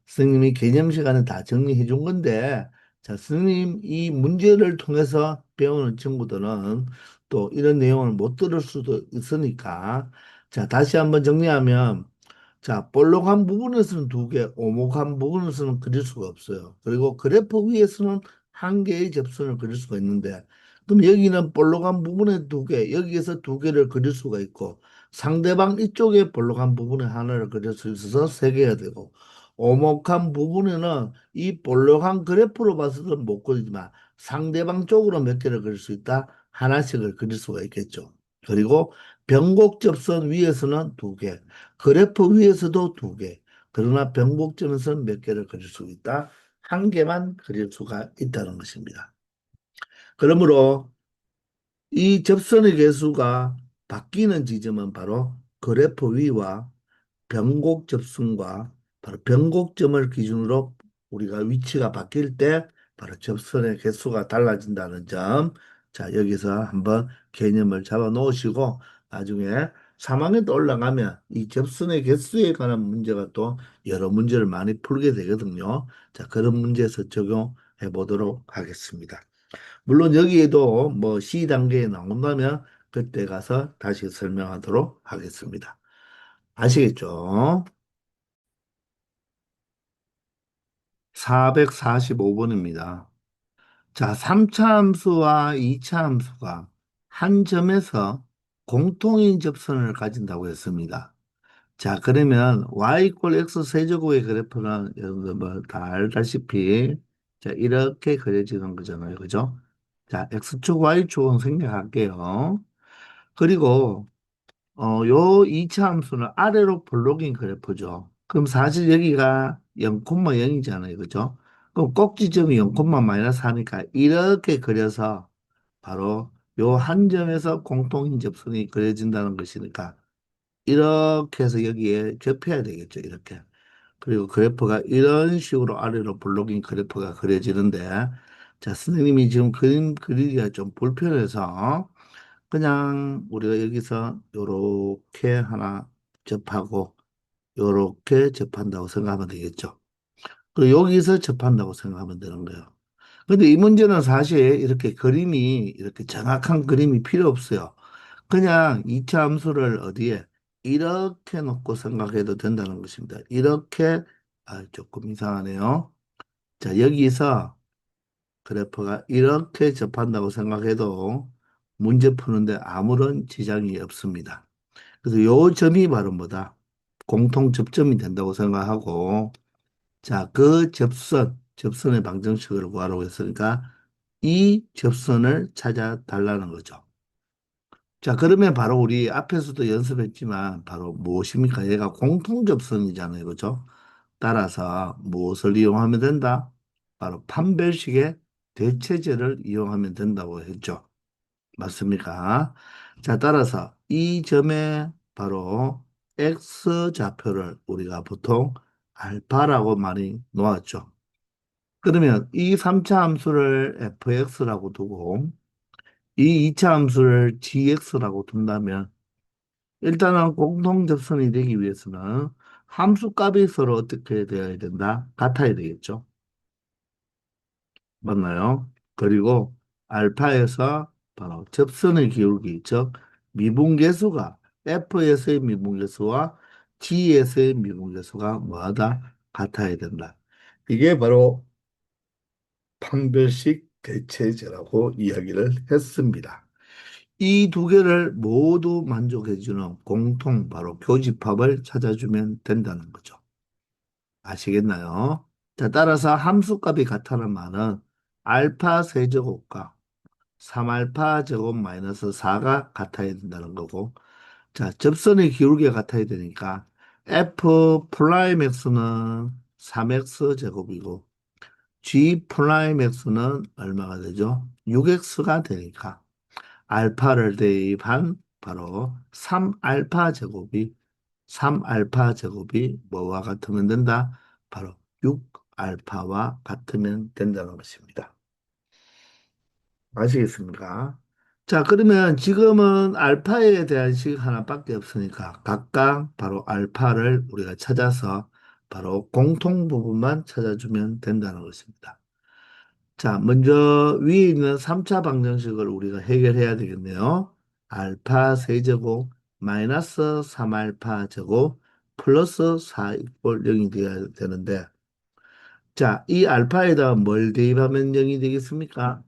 스님이 개념 시간에 다 정리해 준 건데, 자, 스님 이 문제를 통해서 배우는 친구들은 또 이런 내용을 못 들을 수도 있으니까, 자, 다시 한번 정리하면, 자, 볼록한 부분에서는 두 개, 오목한 부분에서는 그릴 수가 없어요. 그리고 그래프 위에서는 한 개의 접선을 그릴 수가 있는데, 그럼 여기는 볼록한 부분에 두 개, 여기에서 두 개를 그릴 수가 있고, 상대방 이쪽에 볼록한 부분에 하나를 그릴 수 있어서 세 개가 되고, 오목한 부분에는 이 볼록한 그래프로 봐서는 못 그리지만 상대방 쪽으로 몇 개를 그릴 수 있다. 하나씩을 그릴 수가 있겠죠. 그리고 변곡접선 위에서는 두 개, 그래프 위에서도 두 개. 그러나 변곡점에서는 몇 개를 그릴 수 있다. 한 개만 그릴 수가 있다는 것입니다. 그러므로 이 접선의 개수가 바뀌는 지점은 바로 그래프 위와 변곡 접선과 바로 변곡점을 기준으로 우리가 위치가 바뀔 때 바로 접선의 개수가 달라진다는 점. 자, 여기서 한번 개념을 잡아 놓으시고 나중에 3학년 때 올라가면 이 접선의 개수에 관한 문제가 또 여러 문제를 많이 풀게 되거든요. 자, 그런 문제에서 적용해 보도록 하겠습니다. 물론 여기에도 뭐 C 단계에 나온다면 그때 가서 다시 설명하도록 하겠습니다. 아시겠죠? 445번입니다. 자, 3차 함수와 2차 함수가 한 점에서 공통인 접선을 가진다고 했습니다. 자, 그러면 y x 세제곱의 그래프는 여러분들 뭐 다 알다시피 자, 이렇게 그려지는 거잖아요. 그죠? 자, x축, y축은 생략할게요. 그리고 요 2차 함수는 아래로 볼록인 그래프죠. 그럼 사실 여기가 0,0이잖아요. 그죠? 그럼 꼭지점이 0,-4니까 이렇게 그려서 바로 요 한 점에서 공통인 접선이 그려진다는 것이니까 이렇게 해서 여기에 접해야 되겠죠. 이렇게. 그리고 그래프가 이런 식으로 아래로 볼록인 그래프가 그려지는데 자, 선생님이 지금 그림 그리기가 좀 불편해서 그냥 우리가 여기서 요렇게 하나 접하고 요렇게 접한다고 생각하면 되겠죠. 그리고 여기서 접한다고 생각하면 되는 거예요. 근데 이 문제는 사실 이렇게 그림이 이렇게 정확한 그림이 필요 없어요. 그냥 이차 함수를 어디에 이렇게 놓고 생각해도 된다는 것입니다. 이렇게 조금 이상하네요. 자, 여기서 그래프가 이렇게 접한다고 생각해도 문제 푸는데 아무런 지장이 없습니다. 그래서 요 점이 바로 뭐다? 공통 접점이 된다고 생각하고, 자, 그 접선의 방정식을 구하라고 했으니까 이 접선을 찾아 달라는 거죠. 자, 그러면 바로 우리 앞에서도 연습했지만 바로 무엇입니까? 얘가 공통 접선이잖아요. 그죠? 따라서 무엇을 이용하면 된다? 바로 판별식의 대체제를 이용하면 된다고 했죠. 맞습니까? 자, 따라서 이 점에 바로 x 좌표를 우리가 보통 알파라고 많이 놓았죠. 그러면 이 3차 함수를 fx라고 두고 이 2차 함수를 gx라고 둔다면 일단은 공통 접선이 되기 위해서는 함수 값이 서로 어떻게 되어야 된다? 같아야 되겠죠. 맞나요? 그리고 알파에서 바로 접선의 기울기, 즉 미분계수가 F에서의 미분계수와 G에서의 미분계수가 뭐하다? 같아야 된다. 이게 바로 판별식 대체제라고 이야기를 했습니다. 이 두 개를 모두 만족해주는 공통 바로 교집합을 찾아주면 된다는 거죠. 아시겠나요? 자, 따라서 함수값이 같다는 말은 알파 세제곱과 3알파 제곱 마이너스 4가 같아야 된다는 거고, 자, 접선의 기울기가 같아야 되니까 f 프라임 x는 3x 제곱이고 g 프라임 x는 얼마가 되죠? 6x가 되니까 알파를 대입한 바로 3알파 제곱이 3알파 제곱이 뭐와 같으면 된다? 바로 6알파와 같으면 된다는 것입니다. 아시겠습니까? 자, 그러면 지금은 알파에 대한 식 하나밖에 없으니까 각각 바로 알파를 우리가 찾아서 바로 공통 부분만 찾아주면 된다는 것입니다. 자, 먼저 위에 있는 3차 방정식을 우리가 해결해야 되겠네요. 알파 세제곱 마이너스 3알파 제곱 플러스 4 이꼴 0이 되어야 되는데 자, 이 알파에다가 뭘 대입하면 0이 되겠습니까?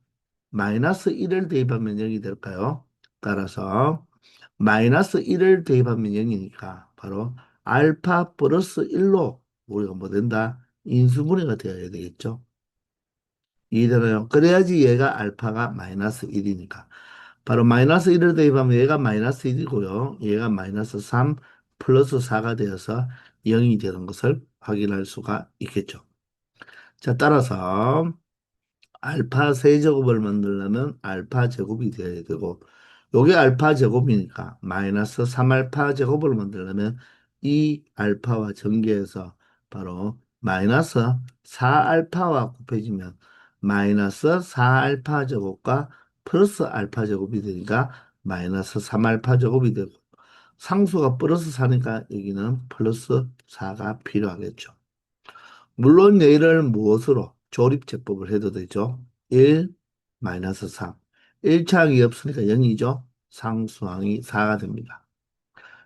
마이너스 1을 대입하면 0이 될까요? 따라서 마이너스 1을 대입하면 0이니까 바로 알파 플러스 1로 우리가 뭐 된다? 인수분해가 되어야 되겠죠. 이해되나요? 그래야지 얘가 알파가 마이너스 1이니까. 바로 마이너스 1을 대입하면 얘가 마이너스 1이고요. 얘가 마이너스 3 플러스 4가 되어서 0이 되는 것을 확인할 수가 있겠죠. 자, 따라서 알파 세제곱을 만들려면 알파 제곱이 되어야 되고 요게 알파 제곱이니까 마이너스 3알파 제곱을 만들려면 이 알파와 전개해서 바로 마이너스 4알파와 곱해지면 마이너스 4알파 제곱과 플러스 알파 제곱이 되니까 마이너스 3알파 제곱이 되고 상수가 플러스 4니까 여기는 플러스 4가 필요하겠죠. 물론 얘를 무엇으로 조립제법을 해도 되죠. 1 마이너스 3. 1차항이 없으니까 0이죠. 상수항이 4가 됩니다.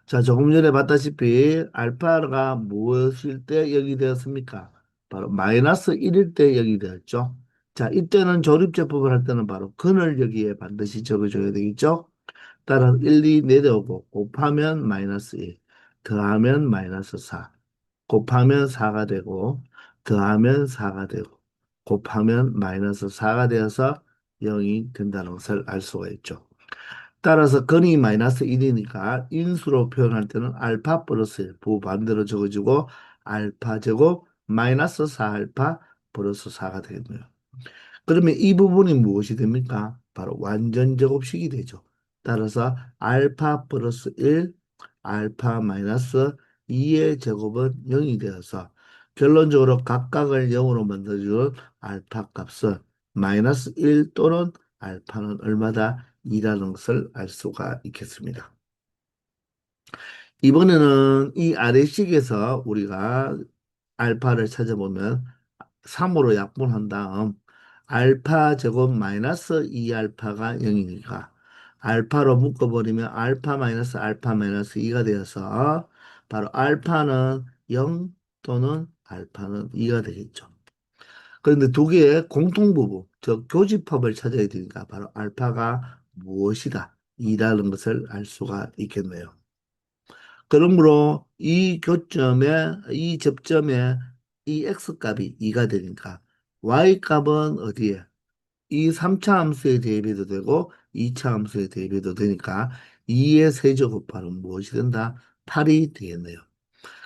자, 조금 전에 봤다시피 알파가 무엇일 때 0이 되었습니까? 바로 마이너스 1일 때 0이 되었죠. 자, 이때는 조립제법을 할 때는 바로 근을 여기에 반드시 적어줘야 되겠죠. 따라서 1, 2 내려오고 곱하면 마이너스 1, 더하면 마이너스 4, 곱하면 4가 되고 더하면 4가 되고 곱하면 마이너스 4가 되어서 0이 된다는 것을 알 수가 있죠. 따라서 근이 마이너스 1이니까 인수로 표현할 때는 알파 플러스 1 부반대로 적어주고 알파 제곱 마이너스 4알파 플러스 4가 되겠네요. 그러면 이 부분이 무엇이 됩니까? 바로 완전 제곱식이 되죠. 따라서 알파 플러스 1, 알파 마이너스 2의 제곱은 0이 되어서 결론적으로 각각을 0으로 만들어주는 알파 값은 마이너스 1 또는 알파는 얼마다? 2라는 것을 알 수가 있겠습니다. 이번에는 이 아래식에서 우리가 알파를 찾아보면 3으로 약분한 다음 알파 제곱 마이너스 2알파가 0이니까 알파로 묶어버리면 알파 마이너스 2가 되어서 바로 알파는 0 또는 알파는 2가 되겠죠. 그런데 두 개의 공통부분, 즉 교집합을 찾아야 되니까 바로 알파가 무엇이다, 2라는 것을 알 수가 있겠네요. 그러므로 이 교점에 이 접점에 이 x값이 2가 되니까 y값은 어디에? 이 3차 함수에 대입해도 되고 2차 함수에 대입해도 되니까 2의 세제곱하면 무엇이 된다? 8이 되겠네요.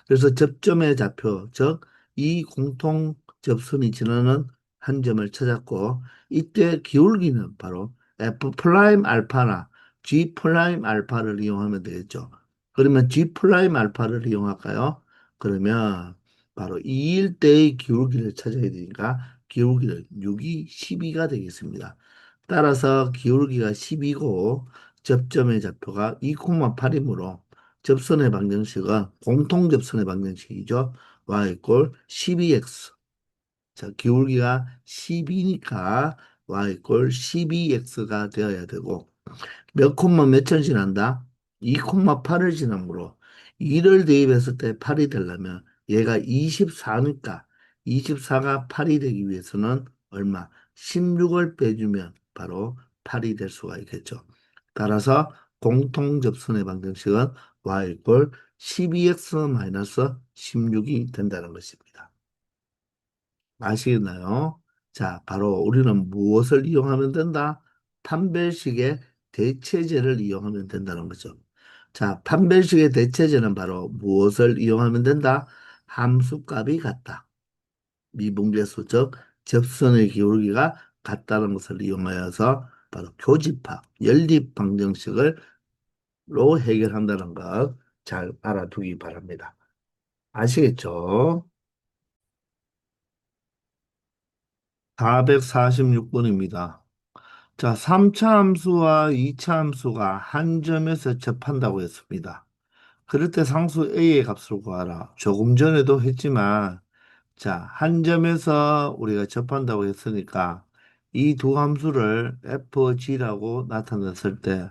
그래서 접점의 좌표, 즉 이 공통 접선이 지나는 한 점을 찾았고 이때 기울기는 바로 F 프라임 알파나 G 프라임 알파를 이용하면 되겠죠. 그러면 G 프라임 알파를 이용할까요? 그러면 바로 2일 때의 기울기를 찾아야 되니까 기울기는 6이 12가 되겠습니다. 따라서 기울기가 10이고 접점의 좌표가 2,8이므로 접선의 방정식은 공통 접선의 방정식이죠. y 꼴 12x. 자, 기울기가 10이니까 y 꼴 12x가 되어야 되고 몇 콤마 몇을 지난다? 2,8을 지나므로 2를 대입했을 때 8이 되려면 얘가 24니까 24가 8이 되기 위해서는 얼마? 16을 빼주면 바로 8이 될 수가 있겠죠. 따라서 공통 접선의 방정식은 y 꼴 12x-16이 된다는 것입니다. 아시겠나요? 자, 바로 우리는 무엇을 이용하면 된다? 판별식의 대체제를 이용하면 된다는 거죠. 자, 판별식의 대체제는 바로 무엇을 이용하면 된다? 함수값이 같다. 미분계수, 즉 접선의 기울기가 같다는 것을 이용하여서 바로 교집합, 연립 방정식을 해결한다는 것 잘 알아두기 바랍니다. 아시겠죠? 446번입니다. 자, 3차 함수와 2차 함수가 한 점에서 접한다고 했습니다. 그럴 때 상수 A의 값을 구하라. 조금 전에도 했지만, 자, 한 점에서 우리가 접한다고 했으니까 이 두 함수를 FG라고 나타냈을 때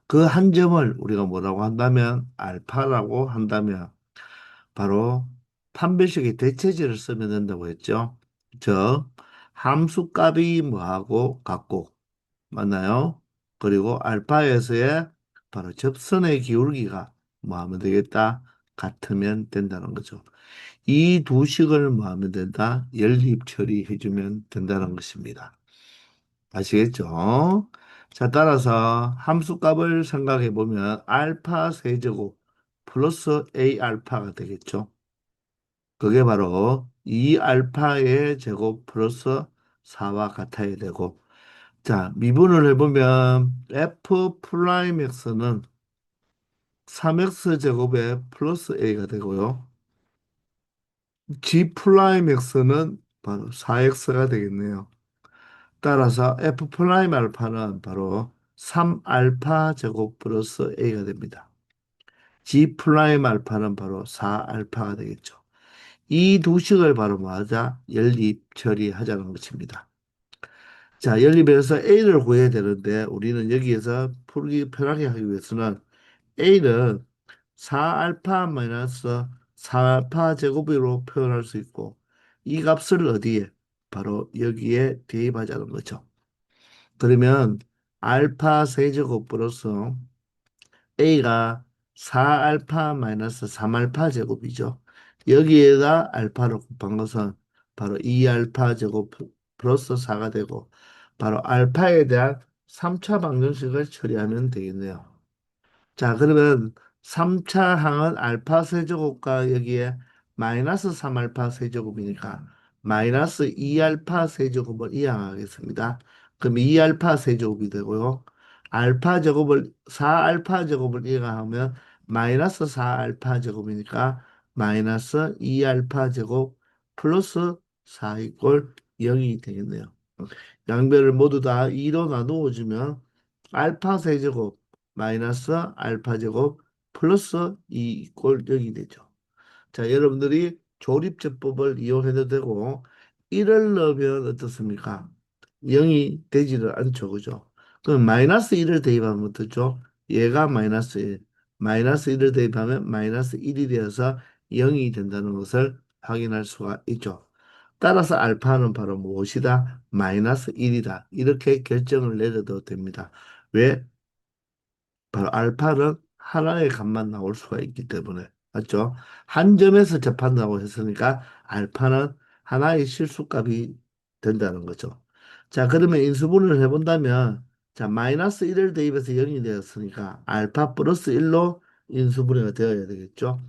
그 한 점을 우리가 뭐라고 한다면 알파라고 한다면 바로 판별식의 대체제를 쓰면 된다고 했죠. 즉, 함수 값이 뭐하고 같고 맞나요? 그리고 알파에서의 바로 접선의 기울기가 뭐 하면 되겠다? 같으면 된다는 거죠. 이 두 식을 뭐 하면 된다? 연립 처리해주면 된다는 것입니다. 아시겠죠? 자, 따라서 함수값을 생각해 보면 알파 세제곱 플러스 A 알파가 되겠죠. 그게 바로 2알파의 제곱 플러스 4와 같아야 되고 자, 미분을 해보면 f 프라임 x는 3x 제곱에 플러스 a가 되고요. g 프라임 x는 바로 4x가 되겠네요. 따라서 f 프라임 알파는 바로 3알파 제곱 플러스 a가 됩니다. g 프라임 알파는 바로 4알파가 되겠죠. 이 두 식을 바로 뭐하자? 연립 처리하자는 것입니다. 자, 연립에서 a를 구해야 되는데 우리는 여기에서 풀기 편하게 하기 위해서는 a는 4알파 마이너스 4알파 제곱으로 표현할 수 있고 이 값을 어디에? 바로 여기에 대입하자는 거죠. 그러면 알파 세제곱 플러스 a가 4알파 마이너스 3알파 제곱이죠. 여기에다 알파를 곱한 것은 바로 2알파 제곱 플러스 4가 되고 바로 알파에 대한 3차 방정식을 처리하면 되겠네요. 자, 그러면 3차 항은 알파 세제곱과 여기에 마이너스 3알파 세제곱이니까 마이너스 2알파 세제곱을 이항하겠습니다. 그럼 2알파 세제곱이 되고요. 알파 제곱을 4알파 제곱을 이항하면 마이너스 4알파 제곱이니까 마이너스 2알파 제곱 플러스 4 이꼴 0이 되겠네요. 양변을 모두 다 2로 나누어 주면 알파 세제곱 마이너스 알파 제곱 플러스 2 이꼴 0이 되죠. 자, 여러분들이 조립제법을 이용해도 되고 1을 넣으면 어떻습니까? 0이 되지를 않죠. 그죠? 그럼 마이너스 1을 대입하면 어떻죠? 얘가 마이너스 1, 마이너스 1을 대입하면 마이너스 1이 되어서 0이 된다는 것을 확인할 수가 있죠. 따라서 알파는 바로 무엇이다? 마이너스 1이다. 이렇게 결정을 내려도 됩니다. 왜? 바로 알파는 하나의 값만 나올 수가 있기 때문에. 맞죠? 한 점에서 접한다고 했으니까 알파는 하나의 실수값이 된다는 거죠. 자, 그러면 인수분해를 해본다면, 자, 마이너스 1을 대입해서 0이 되었으니까 알파 플러스 1로 인수분해가 되어야 되겠죠.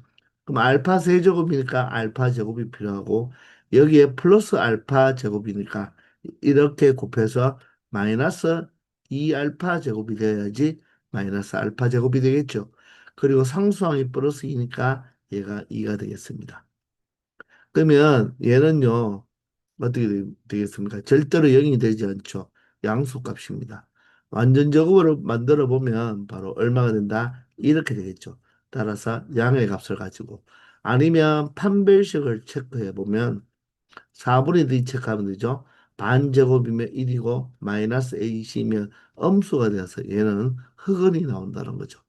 그럼 알파 세제곱이니까 알파 제곱이 필요하고, 여기에 플러스 알파 제곱이니까 이렇게 곱해서 마이너스 2알파 제곱이 되어야지 마이너스 알파 제곱이 되겠죠. 그리고 상수항이 플러스 2니까 얘가 2가 되겠습니다. 그러면 얘는요, 어떻게 되겠습니까? 절대로 0이 되지 않죠. 양수값입니다. 완전 제곱으로 만들어 보면 바로 얼마가 된다? 이렇게 되겠죠. 따라서 양의 값을 가지고 아니면 판별식을 체크해 보면 4분의 2 체크하면 되죠. 반제곱이면 1이고 마이너스 A이면 음수가 되어서 얘는 흑은이 나온다는 거죠.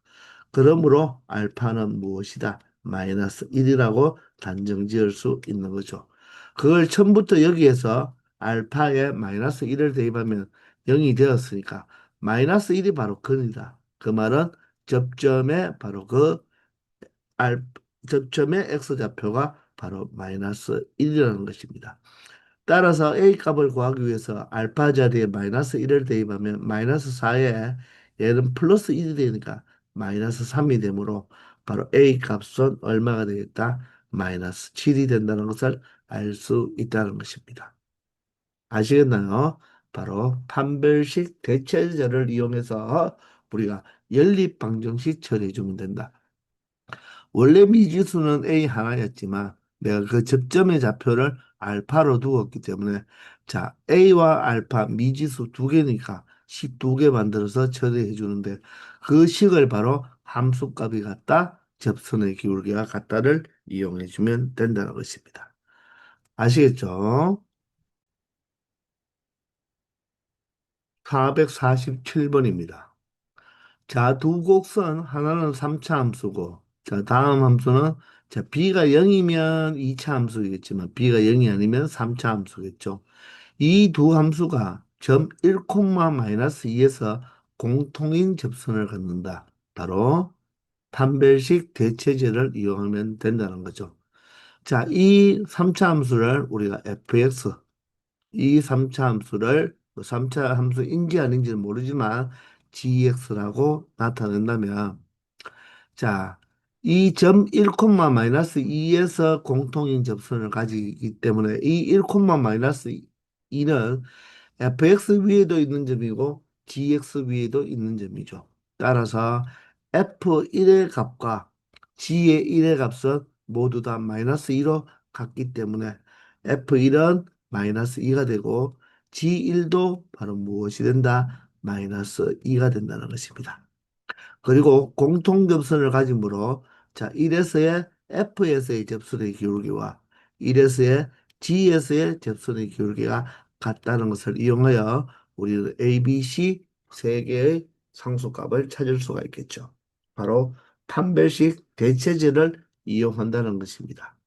그러므로 알파는 무엇이다? 마이너스 1이라고 단정 지을 수 있는 거죠. 그걸 처음부터 여기에서 알파에 마이너스 1을 대입하면 0이 되었으니까 마이너스 1이 바로 근이다. 그 말은 접점에 바로 그 알, 접점의 x좌표가 바로 마이너스 1이라는 것입니다. 따라서 A 값을 구하기 위해서 알파 자리에 마이너스 1을 대입하면 마이너스 4에 얘는 플러스 1이 되니까 마이너스 3이 되므로 바로 A 값은 얼마가 되겠다? 마이너스 7이 된다는 것을 알 수 있다는 것입니다. 아시겠나요? 바로 판별식 대체제를 이용해서 우리가 연립 방정식 처리해주면 된다. 원래 미지수는 A 하나였지만 내가 그 접점의 좌표를 알파로 두었기 때문에 자, A와 알파 미지수 두 개니까 식 두 개 만들어서 처리해 주는데 그 식을 바로 함수값이 같다, 접선의 기울기가 같다를 이용해 주면 된다는 것입니다. 아시겠죠? 447번입니다. 자, 두 곡선 하나는 3차 함수고 자, 다음 함수는 자, b가 0이면 2차 함수겠지만 b가 0이 아니면 3차 함수겠죠. 이 두 함수가 점 1, 마이너스 2에서 공통인 접선을 갖는다. 바로 판별식 대체제를 이용하면 된다는 거죠. 자, 이 3차 함수를 우리가 fx, 이 3차 함수를 3차 함수인지 아닌지는 모르지만 gx라고 나타낸다면 자, 이 점 1, 마이너스 2에서 공통인 접선을 가지기 때문에 이 1, 마이너스 2는 fx 위에도 있는 점이고 gx 위에도 있는 점이죠. 따라서 f1의 값과 g의 1의 값은 모두 다 마이너스 2로 같기 때문에 f1은 마이너스 2가 되고 g1도 바로 무엇이 된다? 마이너스 2가 된다는 것입니다. 그리고 공통접선을 가지므로 자 1에서의 F에서의 접선의 기울기와 1에서의 G에서의 접선의 기울기가 같다는 것을 이용하여 우리는 A, B, C 세 개의 상수값을 찾을 수가 있겠죠. 바로 판별식 대체제를 이용한다는 것입니다.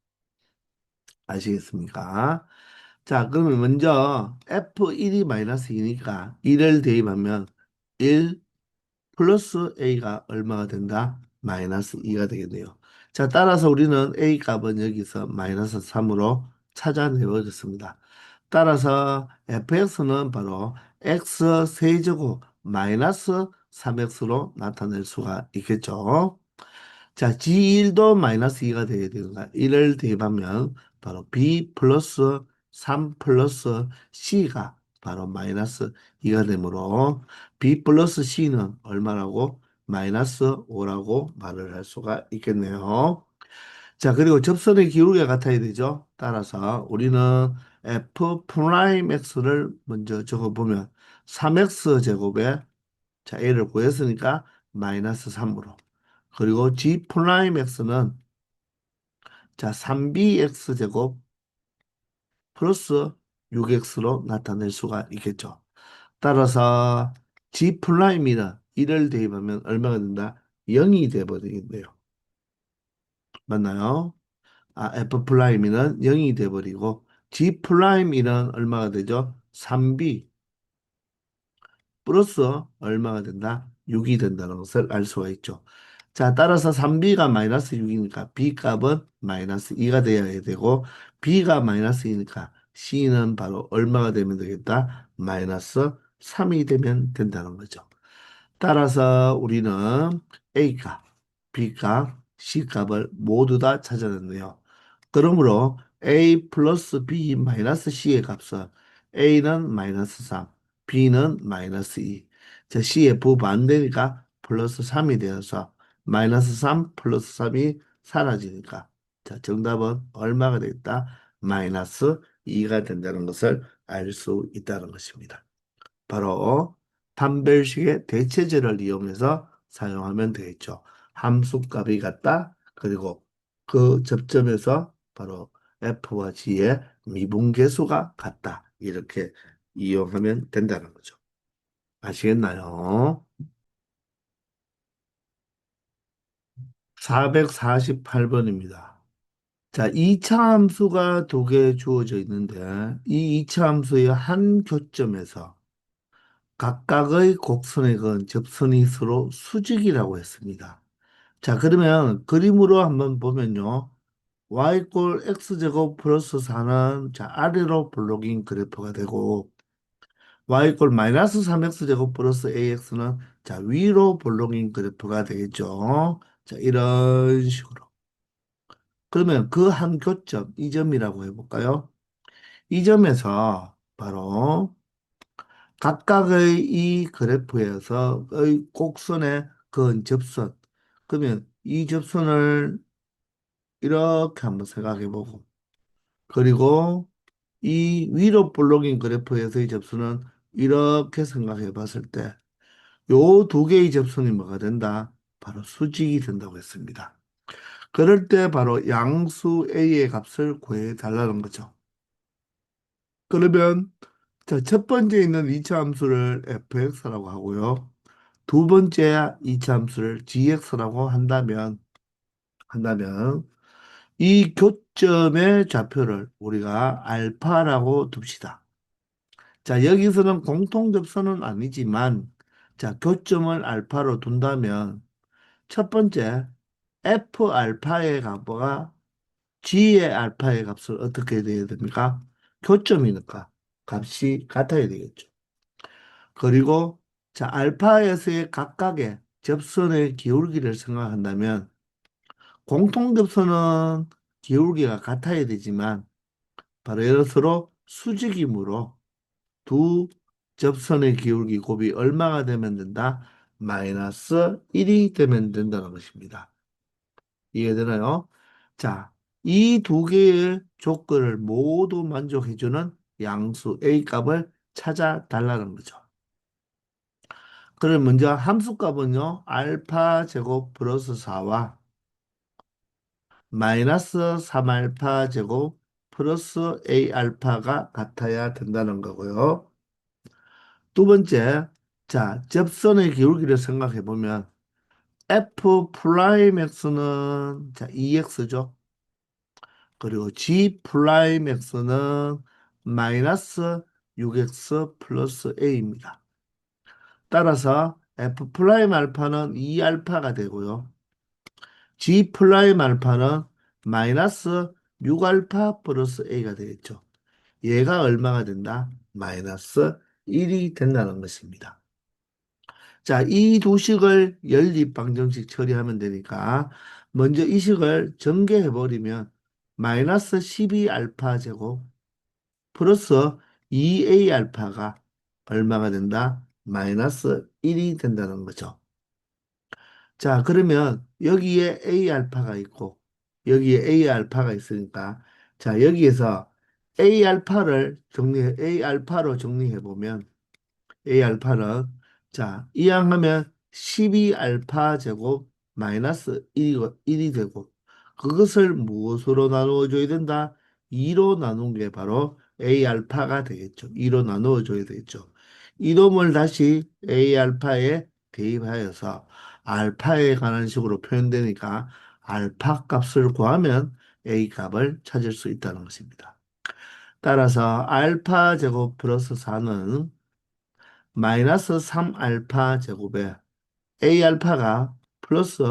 아시겠습니까? 자, 그러면 먼저 F1이 마이너스 2니까 1을 대입하면 1 플러스 A가 얼마가 된다? 마이너스 2가 되겠네요. 자, 따라서 우리는 A 값은 여기서 마이너스 3으로 찾아내어졌습니다. 따라서 fx는 바로 x 세제곱 마이너스 3x로 나타낼 수가 있겠죠. 자, G1도 마이너스 2가 되어야 되는가? 1을 대입하면 바로 B 플러스 3 플러스 C가 바로 마이너스 2가 되므로 B 플러스 C는 얼마라고? 마이너스 5라고 말을 할 수가 있겠네요. 자, 그리고 접선의 기울기가 같아야 되죠. 따라서 우리는 F 프라임 X를 먼저 적어보면 3X 제곱에 자, A를 구했으니까 마이너스 3으로 그리고 G 프라임 X는 자 3bx 제곱 플러스 6x로 나타낼 수가 있겠죠. 따라서 G 프라임이는 1을 대입하면 얼마가 된다? 0이 돼버리겠네요. 맞나요? 아, F 프라임이는 0이 돼버리고 G 프라임이는 얼마가 되죠? 3b 플러스 얼마가 된다? 6이 된다는 것을 알 수가 있죠. 자, 따라서 3b가 마이너스 6이니까 b 값은 마이너스 2가 되어야 되고 b가 마이너스 2니까 c는 바로 얼마가 되면 되겠다? 마이너스 3이 되면 된다는 거죠. 따라서 우리는 A값, B값, C값을 모두 다 찾아냈네요. 그러므로 A 플러스 B 마이너스 C의 값은 A는 마이너스 3, B는 마이너스 2. 자, C의 부반대니까 플러스 3이 되어서 마이너스 3 플러스 3이 사라지니까 자, 정답은 얼마가 되겠다? 마이너스 2가 된다는 것을 알 수 있다는 것입니다. 바로 판별식의 대체제를 이용해서 사용하면 되겠죠. 함수값이 같다. 그리고 그 접점에서 바로 F와 G의 미분계수가 같다. 이렇게 이용하면 된다는 거죠. 아시겠나요? 448번입니다. 자, 2차 함수가 두 개 주어져 있는데 이 2차 함수의 한 교점에서 각각의 곡선의 건 접선이 서로 수직이라고 했습니다. 자, 그러면 그림으로 한번 보면요. y꼴 x제곱 플러스 4는 자, 아래로 볼록인 그래프가 되고 y꼴 마이너스 3x제곱 플러스 ax는 자, 위로 볼록인 그래프가 되겠죠. 자, 이런 식으로. 그러면 그 한 교점, 이 점이라고 해볼까요? 이 점에서 바로 각각의 이 그래프에서의 곡선의 그은 접선. 그러면 이 접선을 이렇게 한번 생각해 보고, 그리고 이 위로 볼록인 그래프에서의 접선은 이렇게 생각해 봤을 때, 요 두 개의 접선이 뭐가 된다? 바로 수직이 된다고 했습니다. 그럴 때 바로 양수 A의 값을 구해 달라는 거죠. 그러면 자, 첫 번째 있는 이차 함수를 fx라고 하고요. 두 번째 이차 함수를 gx라고 한다면 이 교점의 좌표를 우리가 알파라고 둡시다. 자, 여기서는 공통 접선은 아니지만 자, 교점을 알파로 둔다면 첫 번째 f 알파의 값과 g의 알파의 값을 어떻게 돼야 됩니까? 교점이니까 값이 같아야 되겠죠. 그리고 자, 알파에서의 각각의 접선의 기울기를 생각한다면 공통접선은 기울기가 같아야 되지만 바로 예를 들어 수직이므로 두 접선의 기울기 곱이 얼마가 되면 된다? 마이너스 1이 되면 된다는 것입니다. 이해되나요? 자, 이 두 개의 조건을 모두 만족해주는 양수 A 값을 찾아 달라는 거죠. 그럼 먼저 함수값은요, 알파 제곱 플러스 4와 마이너스 3알파 제곱 플러스 A 알파가 같아야 된다는 거고요. 두 번째, 자, 접선의 기울기를 생각해 보면 F 프라임 X는 자, 2X죠. 그리고 G 프라임 X는 마이너스 6X 플러스 A입니다. 따라서 F 프라임 알파는 2알파가 되고요. G 프라임 알파는 마이너스 6알파 플러스 A가 되겠죠. 얘가 얼마가 된다? 마이너스 1이 된다는 것입니다. 자, 이 두 식을 연립방정식 처리하면 되니까 먼저 이 식을 전개해버리면 마이너스 12알파 제곱 플러스 2A 알파가 얼마가 된다? 마이너스 1이 된다는 거죠. 자, 그러면 여기에 A 알파가 있고 여기에 A 알파가 있으니까 자, 여기에서 A 알파로 정리해 보면 A 알파는 자, 이항하면 12알파 제곱 마이너스 1이 되고 그것을 무엇으로 나누어 줘야 된다? 2로 나눈 게 바로 A 알파가 되겠죠. 2로 나누어 줘야 되겠죠. 이놈을 다시 A 알파에 대입하여서 알파에 관한 식으로 표현되니까 알파 값을 구하면 A 값을 찾을 수 있다는 것입니다. 따라서 알파 제곱 플러스 4는 마이너스 3알파 제곱에 A 알파가 플러스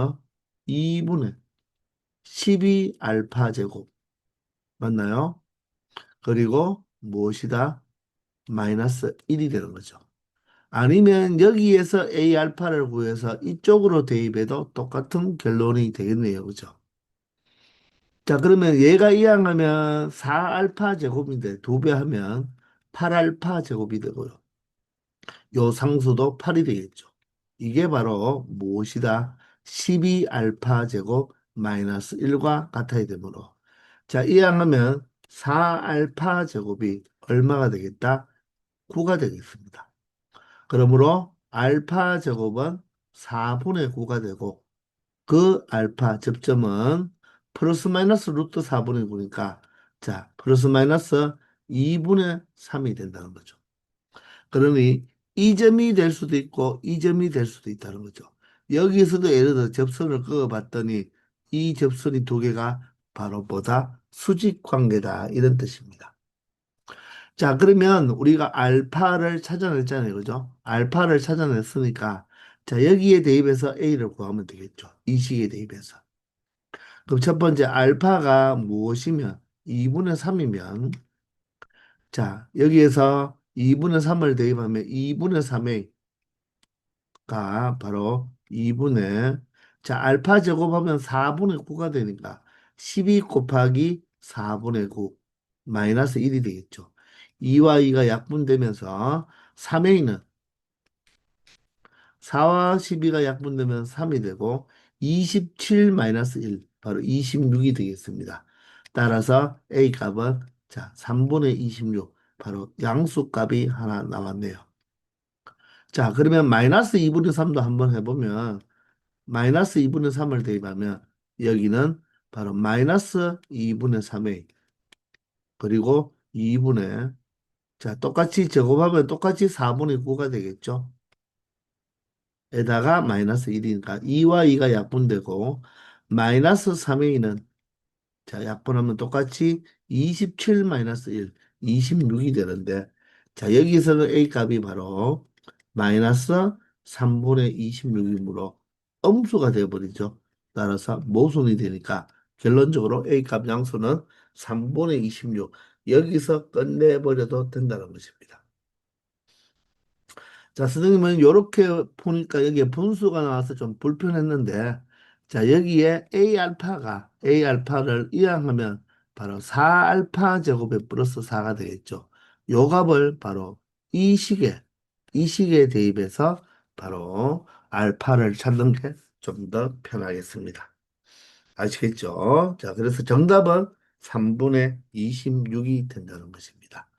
2분의 12알파 제곱 맞나요? 그리고 무엇이다? 마이너스 1이 되는 거죠. 아니면 여기에서 A 알파를 구해서 이쪽으로 대입해도 똑같은 결론이 되겠네요. 그죠? 자, 그러면 얘가 이항하면 4알파 제곱인데 2배 하면 8알파 제곱이 되고요. 요 상수도 8이 되겠죠. 이게 바로 무엇이다? 12알파 제곱 마이너스 1과 같아야 되므로. 자, 이항하면 4알파 제곱이 얼마가 되겠다? 9가 되겠습니다. 그러므로 알파 제곱은 4분의 9가 되고 그 알파 접점은 플러스 마이너스 루트 4분의 9니까 자, 플러스 마이너스 2분의 3이 된다는 거죠. 그러니 이 점이 될 수도 있고 이 점이 될 수도 있다는 거죠. 여기서도 예를 들어 접선을 그어봤더니 이 접선이 두 개가 바로 뭐다? 수직 관계다 이런 뜻입니다. 자, 그러면 우리가 알파를 찾아냈잖아요. 그죠? 알파를 찾아냈으니까 자, 여기에 대입해서 A를 구하면 되겠죠. 이 식에 대입해서. 그럼 첫 번째 알파가 무엇이면 2분의 3이면 자, 여기에서 2분의 3을 대입하면 2분의 3의 가 바로 2분의 자 알파 제곱하면 4분의 9가 되니까 12 곱하기 4분의 9 마이너스 1이 되겠죠. 2와 2가 약분되면서 3A는 4와 12가 약분되면 3이 되고 27 마이너스 1 바로 26이 되겠습니다. 따라서 A 값은 자 3분의 26 바로 양수값이 하나 나왔네요. 자 그러면 마이너스 2분의 3도 한번 해보면 마이너스 2분의 3을 대입하면 여기는 바로 마이너스 2분의 3의 그리고 2분의 자 똑같이 제곱하면 똑같이 4분의 9가 되겠죠. 에다가 마이너스 1이니까 2와 2가 약분되고 마이너스 3a는 자 약분하면 똑같이 27 마이너스 1, 26이 되는데 자 여기서는 a 값이 바로 마이너스 3분의 26이므로 음수가 되어버리죠. 따라서 모순이 되니까 결론적으로 a 값 양수는 3분의 26 여기서 끝내버려도 된다는 것입니다. 자, 선생님은 이렇게 보니까 여기에 분수가 나와서 좀 불편했는데, 자, 여기에 A 알파를 이항하면 바로 4알파 제곱에 플러스 4가 되겠죠. 요 값을 바로 이 식에, 이 식에 대입해서 바로 알파를 찾는 게 좀 더 편하겠습니다. 아시겠죠? 자, 그래서 정답은 3분의 26이 된다는 것입니다.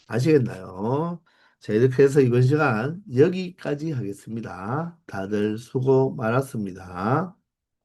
아시겠나요? 자, 이렇게 해서 이번 시간 여기까지 하겠습니다. 다들 수고 많았습니다.